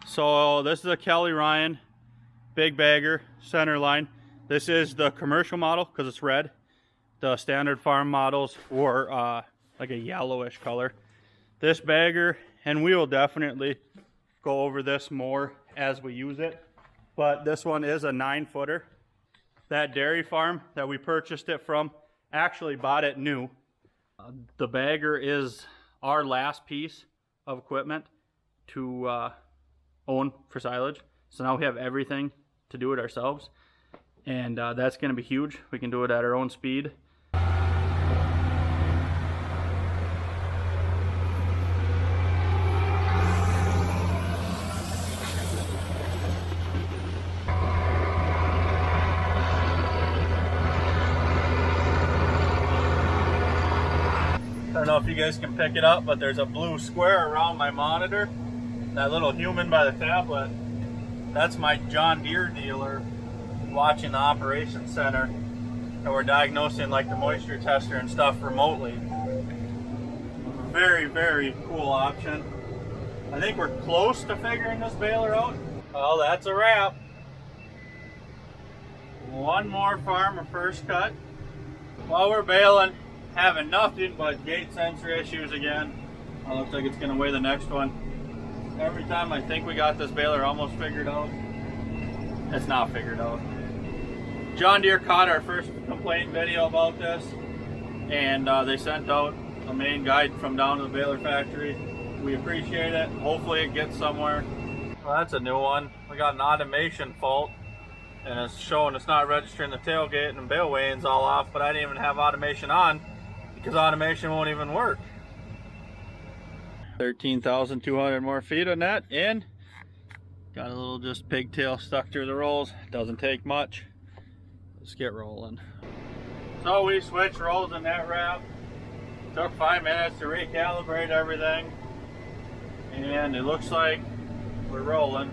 [SPEAKER 1] So this is a Kelly Ryan big bagger center line. This is the commercial model because it's red. The standard farm models were like a yellowish color. This bagger, and we will definitely go over this more as we use it, but this one is a 9-footer. That dairy farm that we purchased it from actually bought it new. The bagger is our last piece of equipment to own for silage. So now we have everything to do it ourselves. And that's going to be huge. We can do it at our own speed. I don't know if you guys can pick it up, but there's a blue square around my monitor. That little human by the tablet, that's my John Deere dealer watching the operations center, and we're diagnosing like the moisture tester and stuff remotely. Very cool option. I think we're close to figuring this baler out. Well, that's a wrap. One more farm of first cut. While we're baling, having nothing but gate sensor issues again. Looks like it's gonna weigh the next one. Every time I think we got this baler almost figured out, it's not figured out. John Deere caught our first complaint video about this, and they sent out a main guide from down to the baler factory. We appreciate it. Hopefully it gets somewhere. Well, that's a new one. We got an automation fault, and it's showing it's not registering the tailgate and bale weighing's all off, but I didn't even have automation on because automation won't even work. 13,200 more feet on that, and got a little just pigtail stuck through the rolls. Doesn't take much. Let's get rolling. So we switched rolls in that wrap. Took 5 minutes to recalibrate everything, and it looks like we're rolling.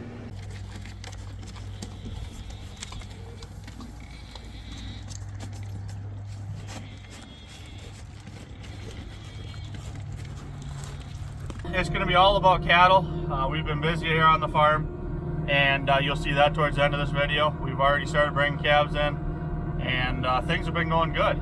[SPEAKER 1] it's going to be all about cattle. We've been busy here on the farm, and you'll see that towards the end of this video. We've already started bringing calves in, and things have been going good.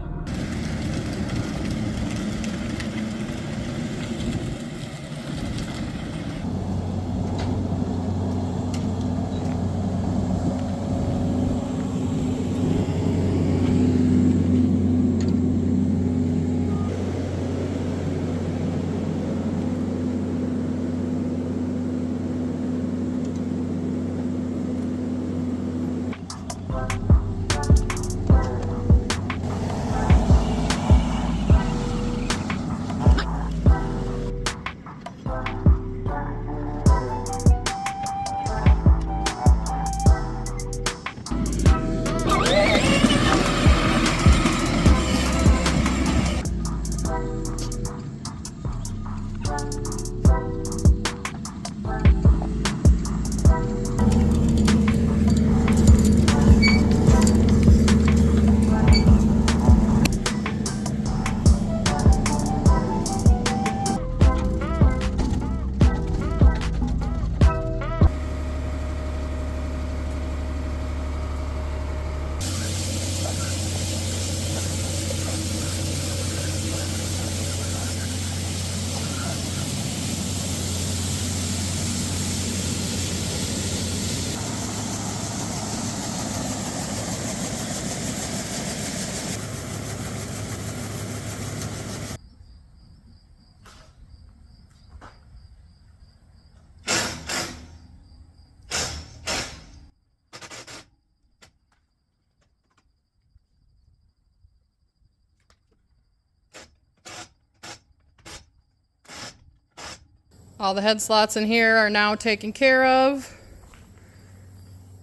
[SPEAKER 3] All the head slots in here are now taken care of.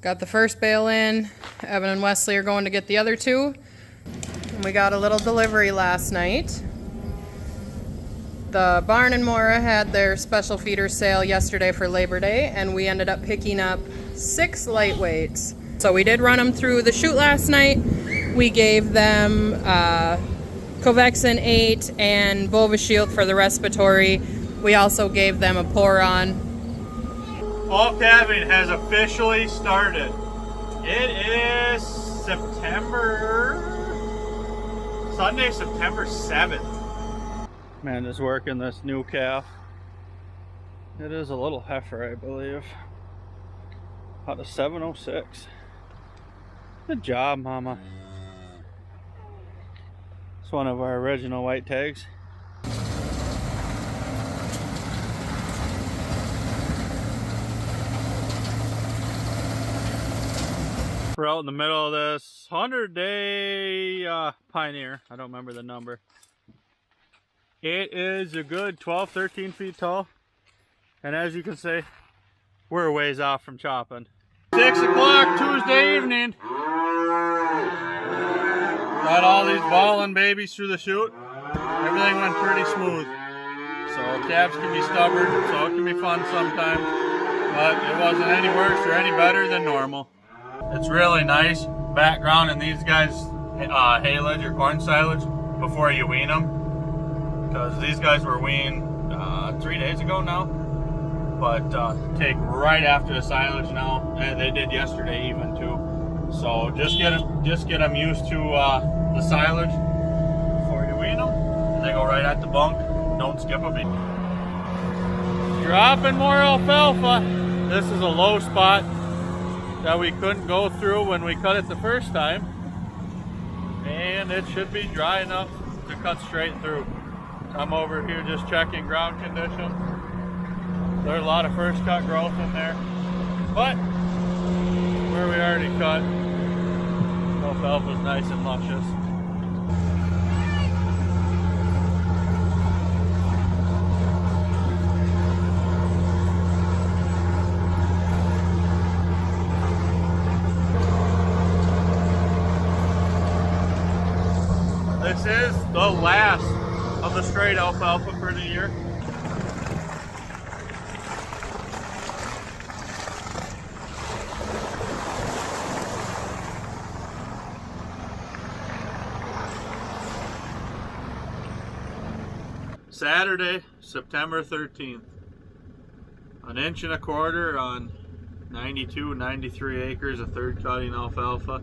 [SPEAKER 3] Got the first bale in. Evan and Wesley are going to get the other two. And we got a little delivery last night. The barn and Mora had their special feeder sale yesterday for Labor Day, and we ended up picking up 6 lightweights. So we did run them through the chute last night. We gave them Covexin 8 and Bovashield for the respiratory. We also gave them a pour-on.
[SPEAKER 1] Fall calving has officially started. It is Sunday, September 7th. Man is working this new calf. It is a little heifer, I believe. Out of 706. Good job, Mama. It's one of our original white tags. We're out in the middle of this 100-day Pioneer. I don't remember the number. It is a good 12, 13 feet tall. And as you can see, we're a ways off from chopping. 6 o'clock Tuesday evening. Got all these balling babies through the chute. Everything went pretty smooth. So calves can be stubborn, so it can be fun sometimes. But it wasn't any worse or any better than normal. It's really nice background in these guys' haylage or corn silage before you wean them, because these guys were weaned 3 days ago now, but take right after the silage now, and they did yesterday even too. So just get them used to the silage before you wean them, and they go right at the bunk. Don't skip a beat. Dropping more alfalfa. This is a low spot that we couldn't go through when we cut it the first time, and it should be dry enough to cut straight through. I'm over here just checking ground condition. There's a lot of first cut growth in there, but where we already cut, alfalfa is nice and luscious. This is the last of the straight alfalfa for the year. Saturday, September 13th. 1.25 inches on 92, 93 acres of third cutting alfalfa.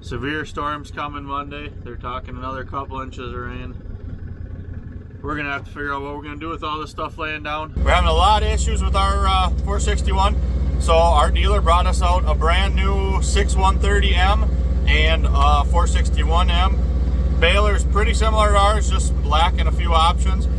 [SPEAKER 1] Severe storms coming Monday. They're talking another couple inches of rain. We're gonna have to figure out what we're gonna do with all this stuff laying down. We're having a lot of issues with our 461. So our dealer brought us out a brand new 6130M and 461M. Baler's pretty similar to ours, just lacking a few options.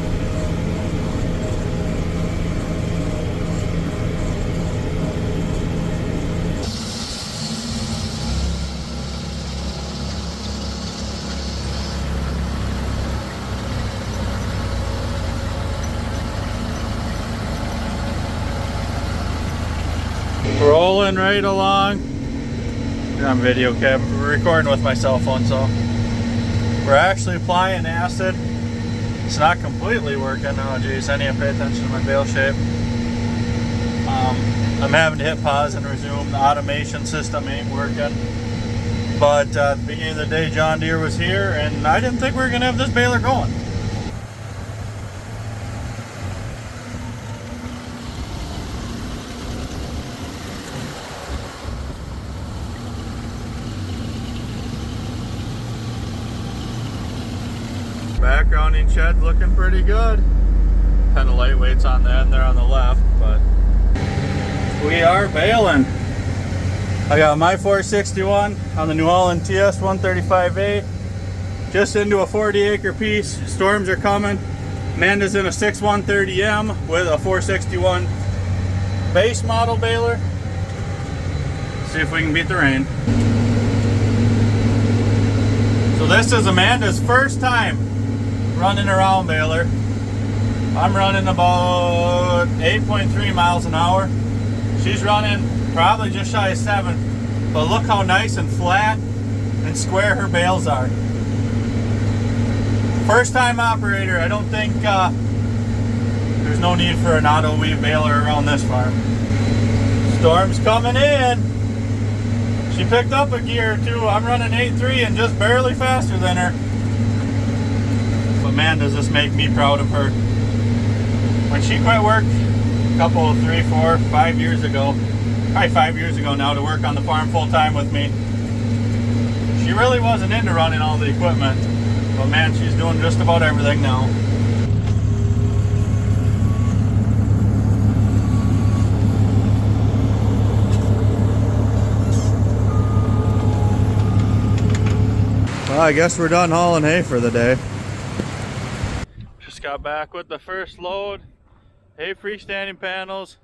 [SPEAKER 1] Rolling right along. You're on video, Kev. We're recording with my cell phone, so we're actually applying acid. It's not completely working. Oh geez, I need to pay attention to my bale shape. I'm having to hit pause and resume. The automation system ain't working. But at the beginning of the day, John Deere was here, and I didn't think we were gonna have this baler going. Backgrounding shed's looking pretty good. Kind of lightweights on the end there on the left, but we are baling. I got my 461 on the New Holland TS 135A, just into a 40-acre piece. Storms are coming. Amanda's in a 6130M with a 461 base model baler. See if we can beat the rain. So this is Amanda's first time running a round baler. I'm running about 8.3 miles an hour. She's running probably just shy of 7. But look how nice and flat and square her bales are. First time operator. I don't think there's no need for an auto weave baler around this farm. Storm's coming in. She picked up a gear or two. I'm running 8.3 and just barely faster than her. But man, does this make me proud of her. When she quit work a couple, 3, 4, 5 years ago, probably 5 years ago now, to work on the farm full time with me, she really wasn't into running all the equipment. But man, she's doing just about everything now. Well, I guess we're done hauling hay for the day. Just got back with the first load. Hay freestanding panels,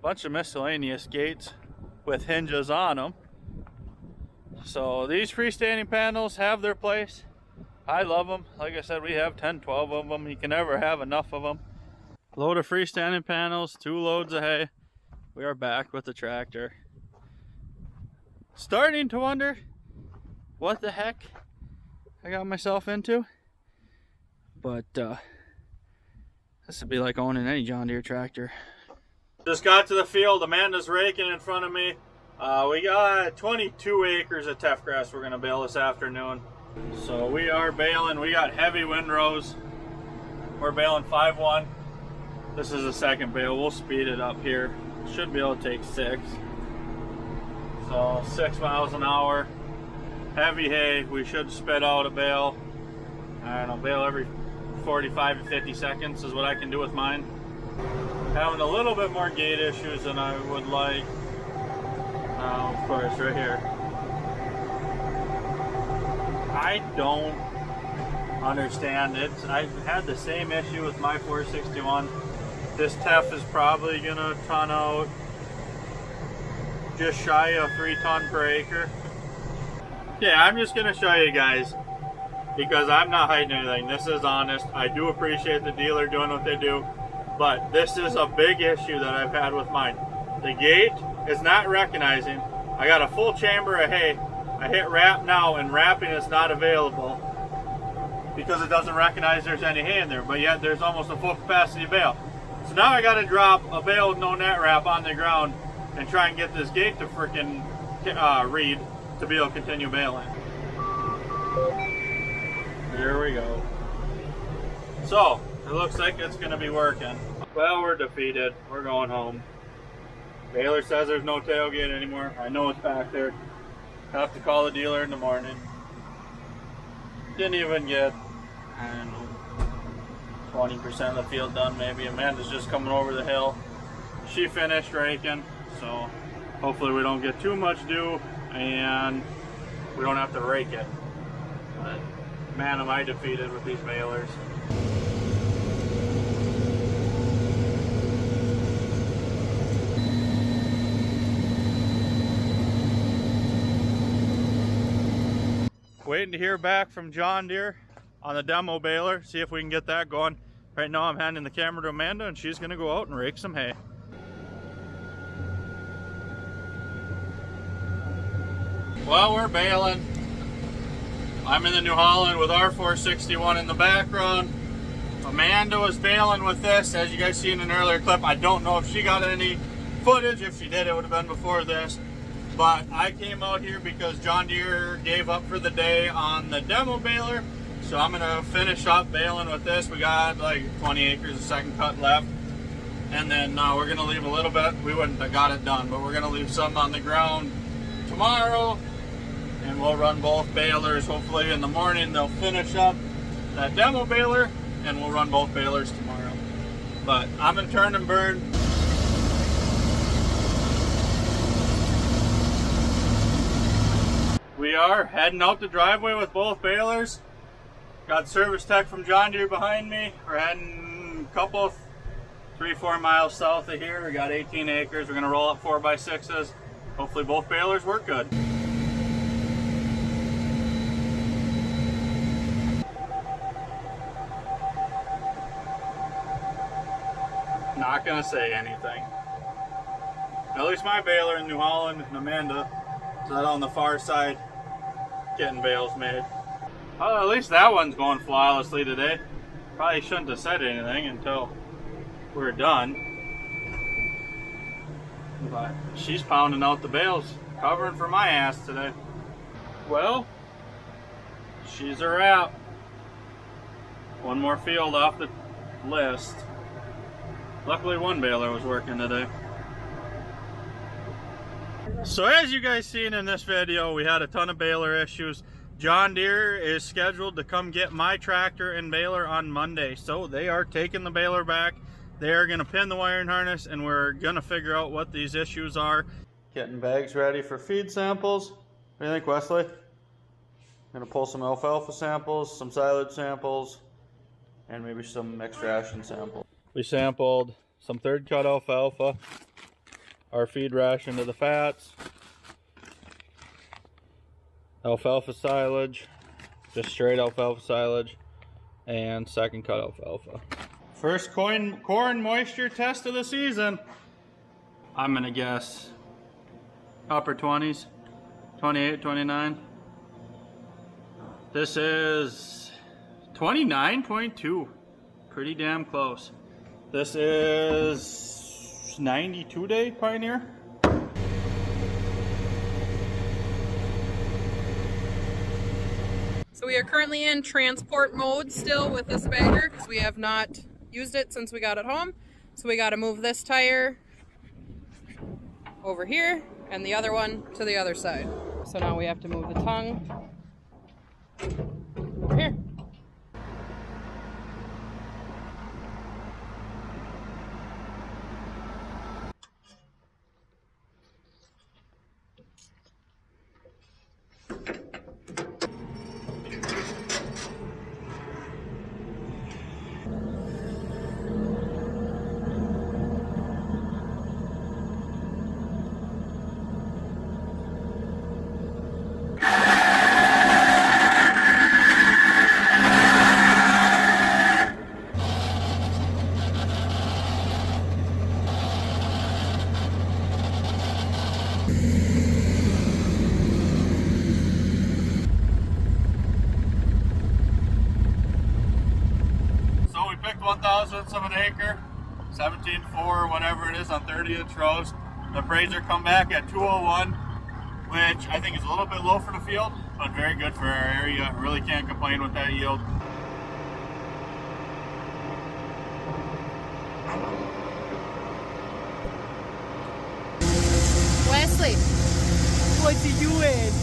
[SPEAKER 1] bunch of miscellaneous gates with hinges on them. So these freestanding panels have their place. I love them. Like I said, we have 10, 12 of them. You can never have enough of them. Load of freestanding panels, 2 loads of hay. We are back with the tractor. Starting to wonder what the heck I got myself into. But this would be like owning any John Deere tractor. Just got to the field. Amanda's raking in front of me. We got 22 acres of teff grass we're going to bale this afternoon. So we are baling. We got heavy windrows. We're baling 5-1. This is the second bale. We'll speed it up here. Should be able to take 6. So 6 miles an hour. Heavy hay. We should spit out a bale. I don't know, bale every 45 to 50 seconds is what I can do with mine. Having a little bit more gate issues than I would like. Of course, right here. I don't understand it. I had the same issue with my 461. This teff is probably gonna ton out just shy of 3 ton per acre. Yeah, I'm just gonna show you guys, because I'm not hiding anything. This is honest. I do appreciate the dealer doing what they do, but this is a big issue that I've had with mine. The gate is not recognizing. I got a full chamber of hay. I hit wrap now, and wrapping is not available because it doesn't recognize there's any hay in there, but yet there's almost a full capacity bale. So now I got to drop a bale with no net wrap on the ground and try and get this gate to freaking read to be able to continue baling. Here we go. So it looks like it's going to be working. Well, we're defeated. We're going home. Baylor says there's no tailgate anymore. I know it's back there. Have to call the dealer in the morning. Didn't even get, I don't know, 20% of the field done maybe. Amanda's just coming over the hill. She finished raking, so hopefully we don't get too much dew and we don't have to rake it. But man, am I defeated with these balers. Waiting to hear back from John Deere on the demo baler, see if we can get that going. Right now I'm handing the camera to Amanda and she's gonna go out and rake some hay. Well, we're baling. I'm in the New Holland with our 461 in the background. Amanda was baling with this, as you guys seen in an earlier clip. I don't know if she got any footage. If she did, it would have been before this. But I came out here because John Deere gave up for the day on the demo baler. So I'm gonna finish up baling with this. We got like 20 acres of second cut left. And then we're gonna leave a little bit. We wouldn't have got it done, but we're gonna leave some on the ground tomorrow. And we'll run both balers. Hopefully in the morning they'll finish up that demo baler and we'll run both balers tomorrow. But I'm gonna turn and burn. We are heading out the driveway with both balers. Got service tech from John Deere behind me. We're heading a couple, 3-4 miles south of here. We got 18 acres. We're gonna roll up 4x6s. Hopefully both balers work good. Not gonna say anything. At least my baler in New Holland and Amanda is out on the far side getting bales made. Well, at least that one's going flawlessly today. Probably shouldn't have said anything until we're done. But she's pounding out the bales, covering for my ass today. Well, she's a wrap. One more field off the list. Luckily one baler was working today. So as you guys seen in this video, we had a ton of baler issues. John Deere is scheduled to come get my tractor and baler on Monday. So they are taking the baler back. They are gonna pin the wiring harness and we're gonna figure out what these issues are. Getting bags ready for feed samples. What do you think, Wesley? Gonna pull some alfalfa samples, some silage samples, and maybe some mixed ration samples. We sampled some third cut alfalfa, our feed ration to the fats, alfalfa silage, just straight alfalfa silage, and second cut alfalfa. First corn moisture test of the season. I'm gonna guess upper 20s, 28, 29. This is 29.2, pretty damn close. This is 92 day Pioneer.
[SPEAKER 3] So we are currently in transport mode still with this bagger because we have not used it since we got it home. So we got to move this tire over here and the other one to the other side. So now we have to move the tongue over here.
[SPEAKER 1] So we picked 1/1000 of an acre, 17.4, whatever it is, on 30-inch rows. The appraiser come back at 201, which I think is a little bit low for the field, but very good for our area. Really can't complain with that yield.
[SPEAKER 3] Wesley, what's he doing?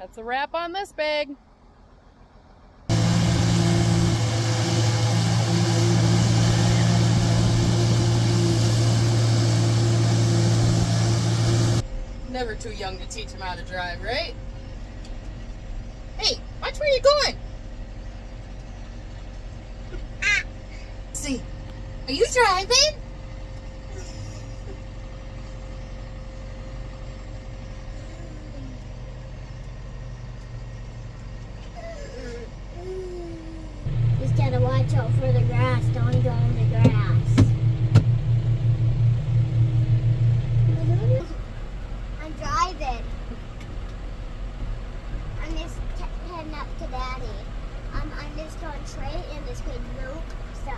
[SPEAKER 3] That's a wrap on this bag. Never too young to teach him how to drive, right? Hey, watch where you're going. See, are you driving?
[SPEAKER 2] Just gotta watch out for the grass. Don't go in the grass. I'm driving. I'm just heading up to Daddy. I'm just going straight in this big loop. So.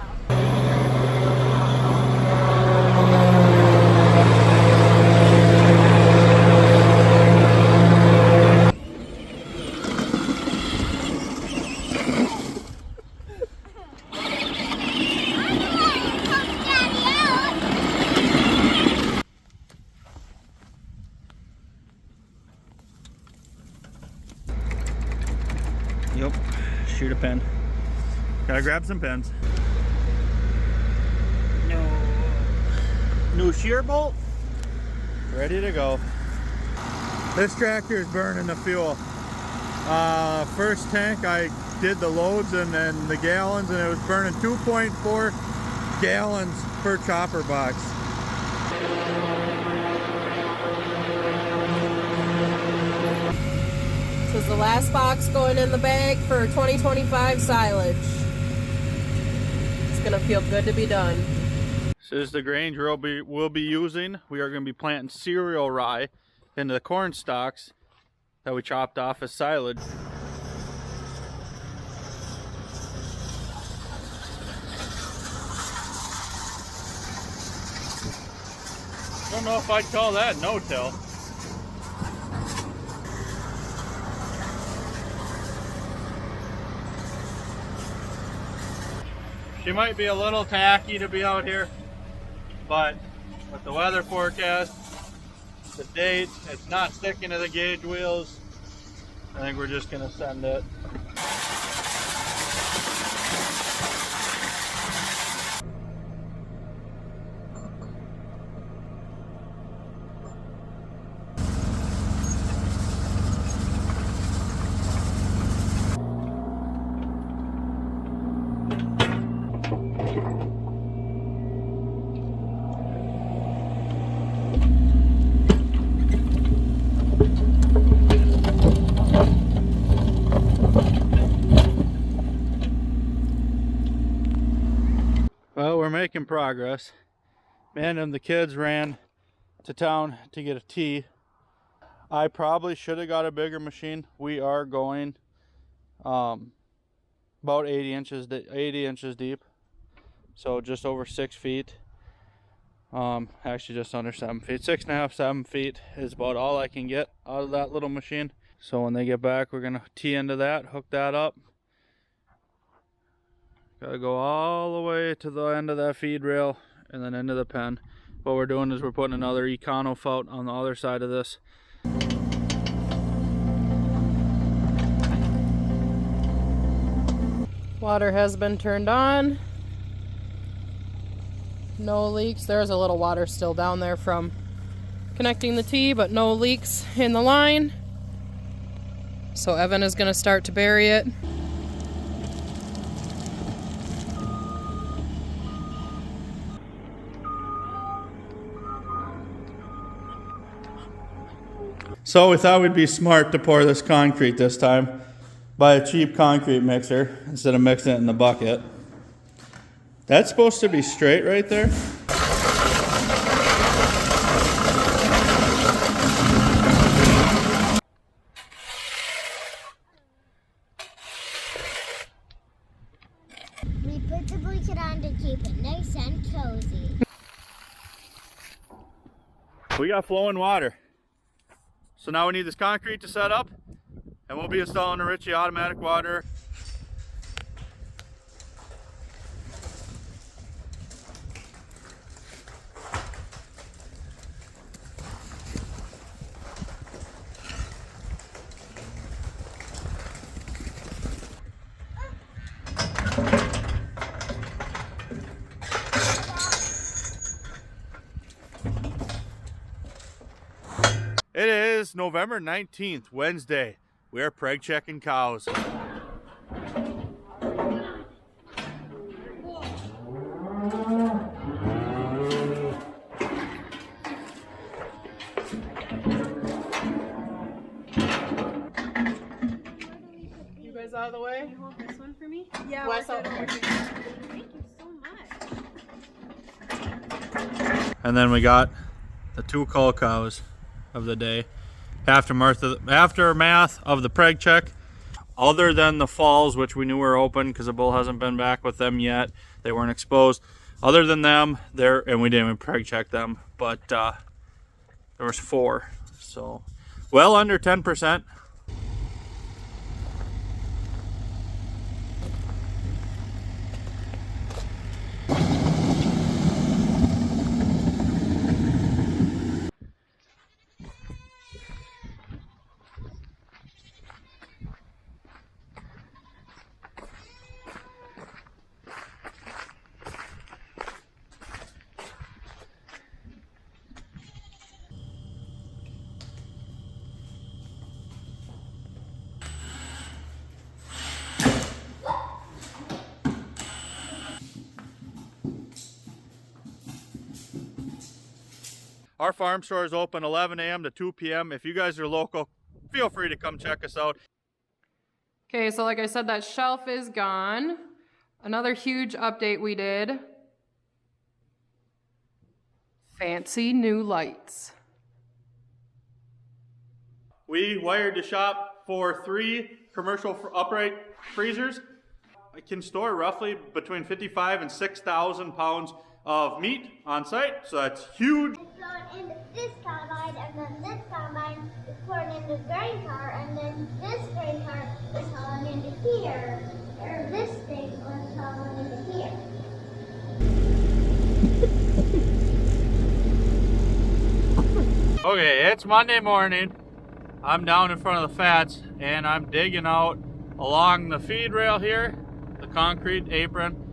[SPEAKER 1] Yep, shoot a pen. Gotta grab some pens. No. New shear bolt. Ready to go. This tractor is burning the fuel. First tank I did the loads and then the gallons, and it was burning 2.4 gallons per chopper box.
[SPEAKER 3] This is the last box going in the bag for 2025 silage. It's gonna feel good to be done.
[SPEAKER 1] This is the grain we'll be using. We are going to be planting cereal rye into the corn stalks that we chopped off as silage. I don't know if I'd call that no-till. She might be a little tacky to be out here, but with the weather forecast, the date, it's not sticking to the gauge wheels. I think we're just gonna send it. Well, we're making progress. Man, and the kids ran to town to get a tea. I probably should have got a bigger machine. We are going about 80 inches deep, so just over 6 feet. Actually just under 7 feet. 6.5, 7 feet is about all I can get out of that little machine. So when they get back, we're gonna tee into that, hook that up. Gotta go all the way to the end of that feed rail and then into the pen. What we're doing is we're putting another Econo float on the other side of this.
[SPEAKER 3] Water has been turned on. No leaks. There's a little water still down there from connecting the tee, but no leaks in the line. So Evan is going to start to bury it.
[SPEAKER 1] So we thought we'd be smart to pour this concrete this time. Buy a cheap concrete mixer instead of mixing it in the bucket. That's supposed to be straight right there. We got flowing water. So now we need this concrete to set up, and we'll be installing a Ritchie automatic water. It is November 19th, Wednesday. We are preg checking cows.
[SPEAKER 3] You guys out of the way?
[SPEAKER 6] Hold this one for me.
[SPEAKER 3] Yeah,
[SPEAKER 6] Wes,
[SPEAKER 3] we're good.
[SPEAKER 6] Thank you so much.
[SPEAKER 1] And then we got the 2 cull cows of the day. Aftermath of the preg check. Other than the falls, which we knew were open because the bull hasn't been back with them yet. They weren't exposed. Other than them, and we didn't even preg check them, but there was 4. So well under 10%. Our farm store is open 11 a.m. to 2 p.m. If you guys are local, feel free to come check us out.
[SPEAKER 3] Okay, so like I said, that shelf is gone. Another huge update we did. Fancy new lights.
[SPEAKER 1] We wired the shop for 3 commercial upright freezers. It can store roughly between 55 and 6,000 pounds of meat on site, so that's huge.
[SPEAKER 2] It's going into this combine, and then this combine is pouring into the grain car, and then this grain car is hauling into here, or this thing is hauling into here.
[SPEAKER 1] Okay, it's Monday morning. I'm down in front of the fats, and I'm digging out along the feed rail here, the concrete apron.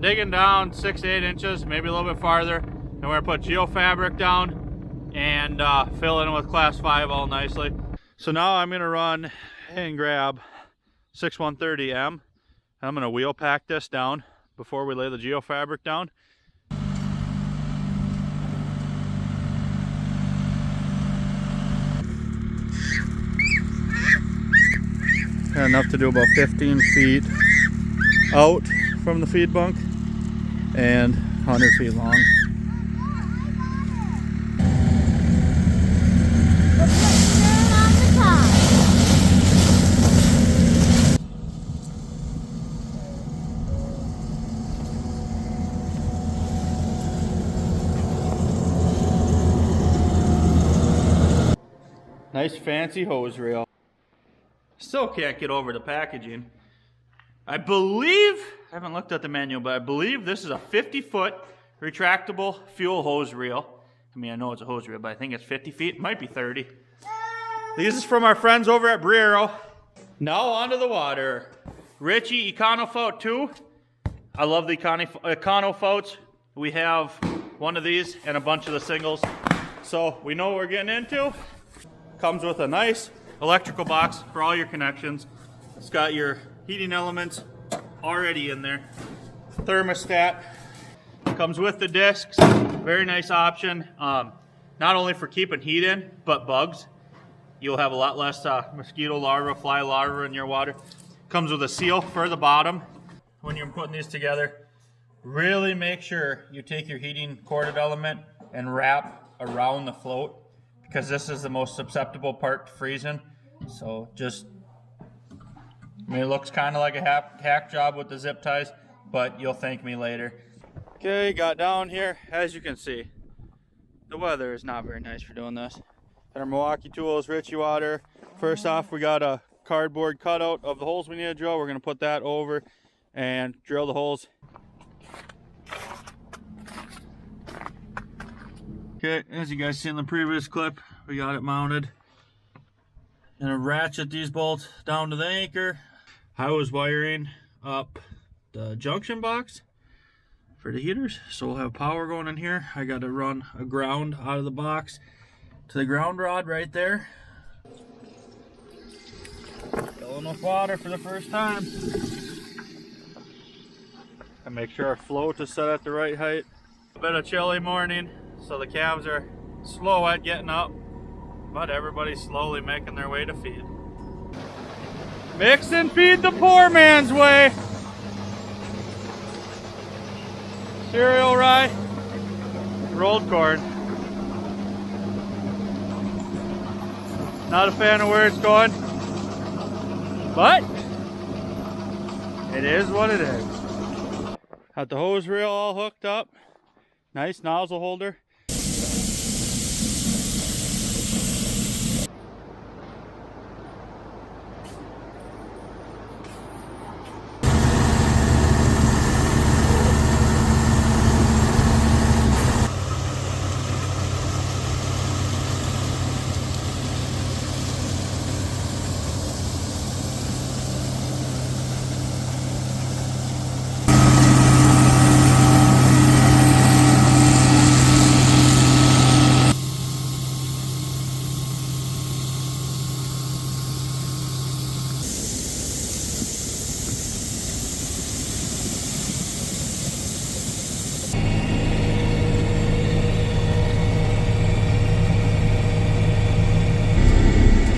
[SPEAKER 1] Digging down 6 to 8 inches, maybe a little bit farther. And we're gonna put geofabric down and fill in with class 5 all nicely. So now I'm gonna run and grab 6130M. And I'm gonna wheel pack this down before we lay the geofabric down. Enough to do about 15 feet out from the feed bunk and 100 feet long. Nice fancy hose reel. Still can't get over the packaging. I believe, I haven't looked at the manual, but I believe this is a 50-foot retractable fuel hose reel. I mean, I know it's a hose reel, but I think it's 50 feet. It might be 30. This is from our friends over at Briero. Now onto the water. Ritchie EconoFout 2. I love the EconoFouts. We have one of these and a bunch of the singles. So we know what we're getting into. Comes with a nice electrical box for all your connections. It's got your heating elements already in there. Thermostat. Comes with the discs. Very nice option. Not only for keeping heat in, but bugs. You'll have a lot less mosquito larvae, fly larvae in your water. Comes with a seal for the bottom. When you're putting these together, really make sure you take your heating corded element and wrap around the float, because this is the most susceptible part to freezing. So just, I mean, it looks kind of like a hack job with the zip ties, but you'll thank me later. Okay, got down here, as you can see, the weather is not very nice for doing this. And our Milwaukee tools, Ritchie water. First off, we got a cardboard cutout of the holes we need to drill. We're gonna put that over and drill the holes. Okay, as you guys see in the previous clip, we got it mounted. Gonna ratchet these bolts down to the anchor. I was wiring up the junction box for the heaters, so we'll have power going in here. I got to run a ground out of the box to the ground rod right there. Filling with water for the first time. And make sure our float is set at the right height. A bit of chilly morning, so the calves are slow at getting up, but everybody's slowly making their way to feed. Mix and feed the poor man's way. Cereal rye, rolled corn. Not a fan of where it's going, but it is what it is. Got the hose reel all hooked up. Nice nozzle holder.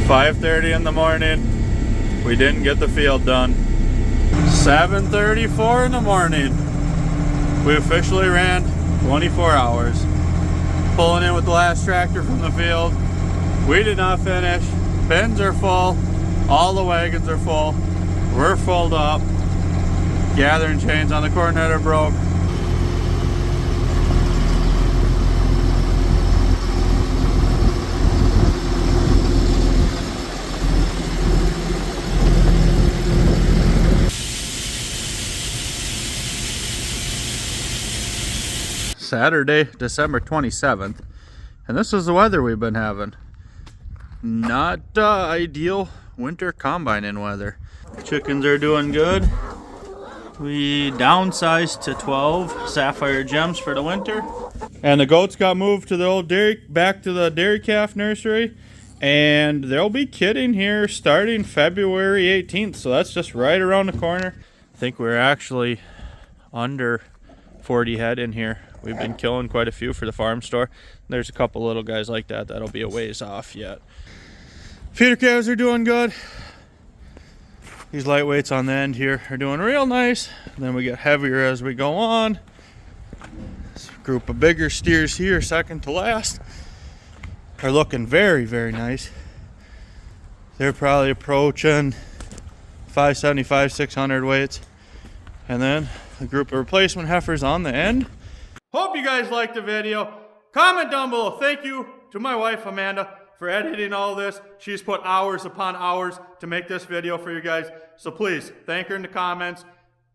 [SPEAKER 1] "5:30 in the morning, we didn't get the field done. 7:34 in the morning, we officially ran 24 hours. Pulling in with the last tractor from the field. We did not finish. Bins are full. All the wagons are full. We're filled up. Gathering chains on the corn header broke. Saturday, December 27th, and this is the weather we've been having. Not ideal winter combining weather. Chickens are doing good. We downsized to 12 sapphire gems for the winter, and the goats got moved to the old dairy, back to the dairy calf nursery, and they'll be kidding here starting February 18th, so that's just right around the corner. I think we're actually under 40 head in here. We've been killing quite a few for the farm store. There's a couple little guys like that that'll be a ways off yet. Feeder calves are doing good. These lightweights on the end here are doing real nice. And then we get heavier as we go on. This group of bigger steers here, second to last, are looking very, very nice. They're probably approaching 575, 600 weights. And then a group of replacement heifers on the end. Hope you guys liked the video. Comment down below. Thank you to my wife Amanda for editing all this. She's put hours upon hours to make this video for you guys. So please thank her in the comments.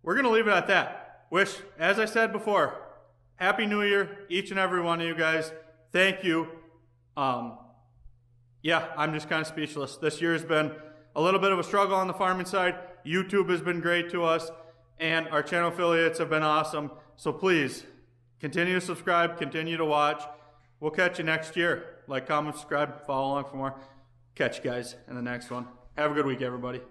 [SPEAKER 1] We're gonna leave it at that. Wish, as I said before, Happy New Year, each and every one of you guys. Thank you. Yeah, I'm just kind of speechless. This year has been a little bit of a struggle on the farming side. YouTube has been great to us, and our channel affiliates have been awesome. So please, continue to subscribe, continue to watch. We'll catch you next year. Like, comment, subscribe, follow along for more. Catch you guys in the next one. Have a good week, everybody.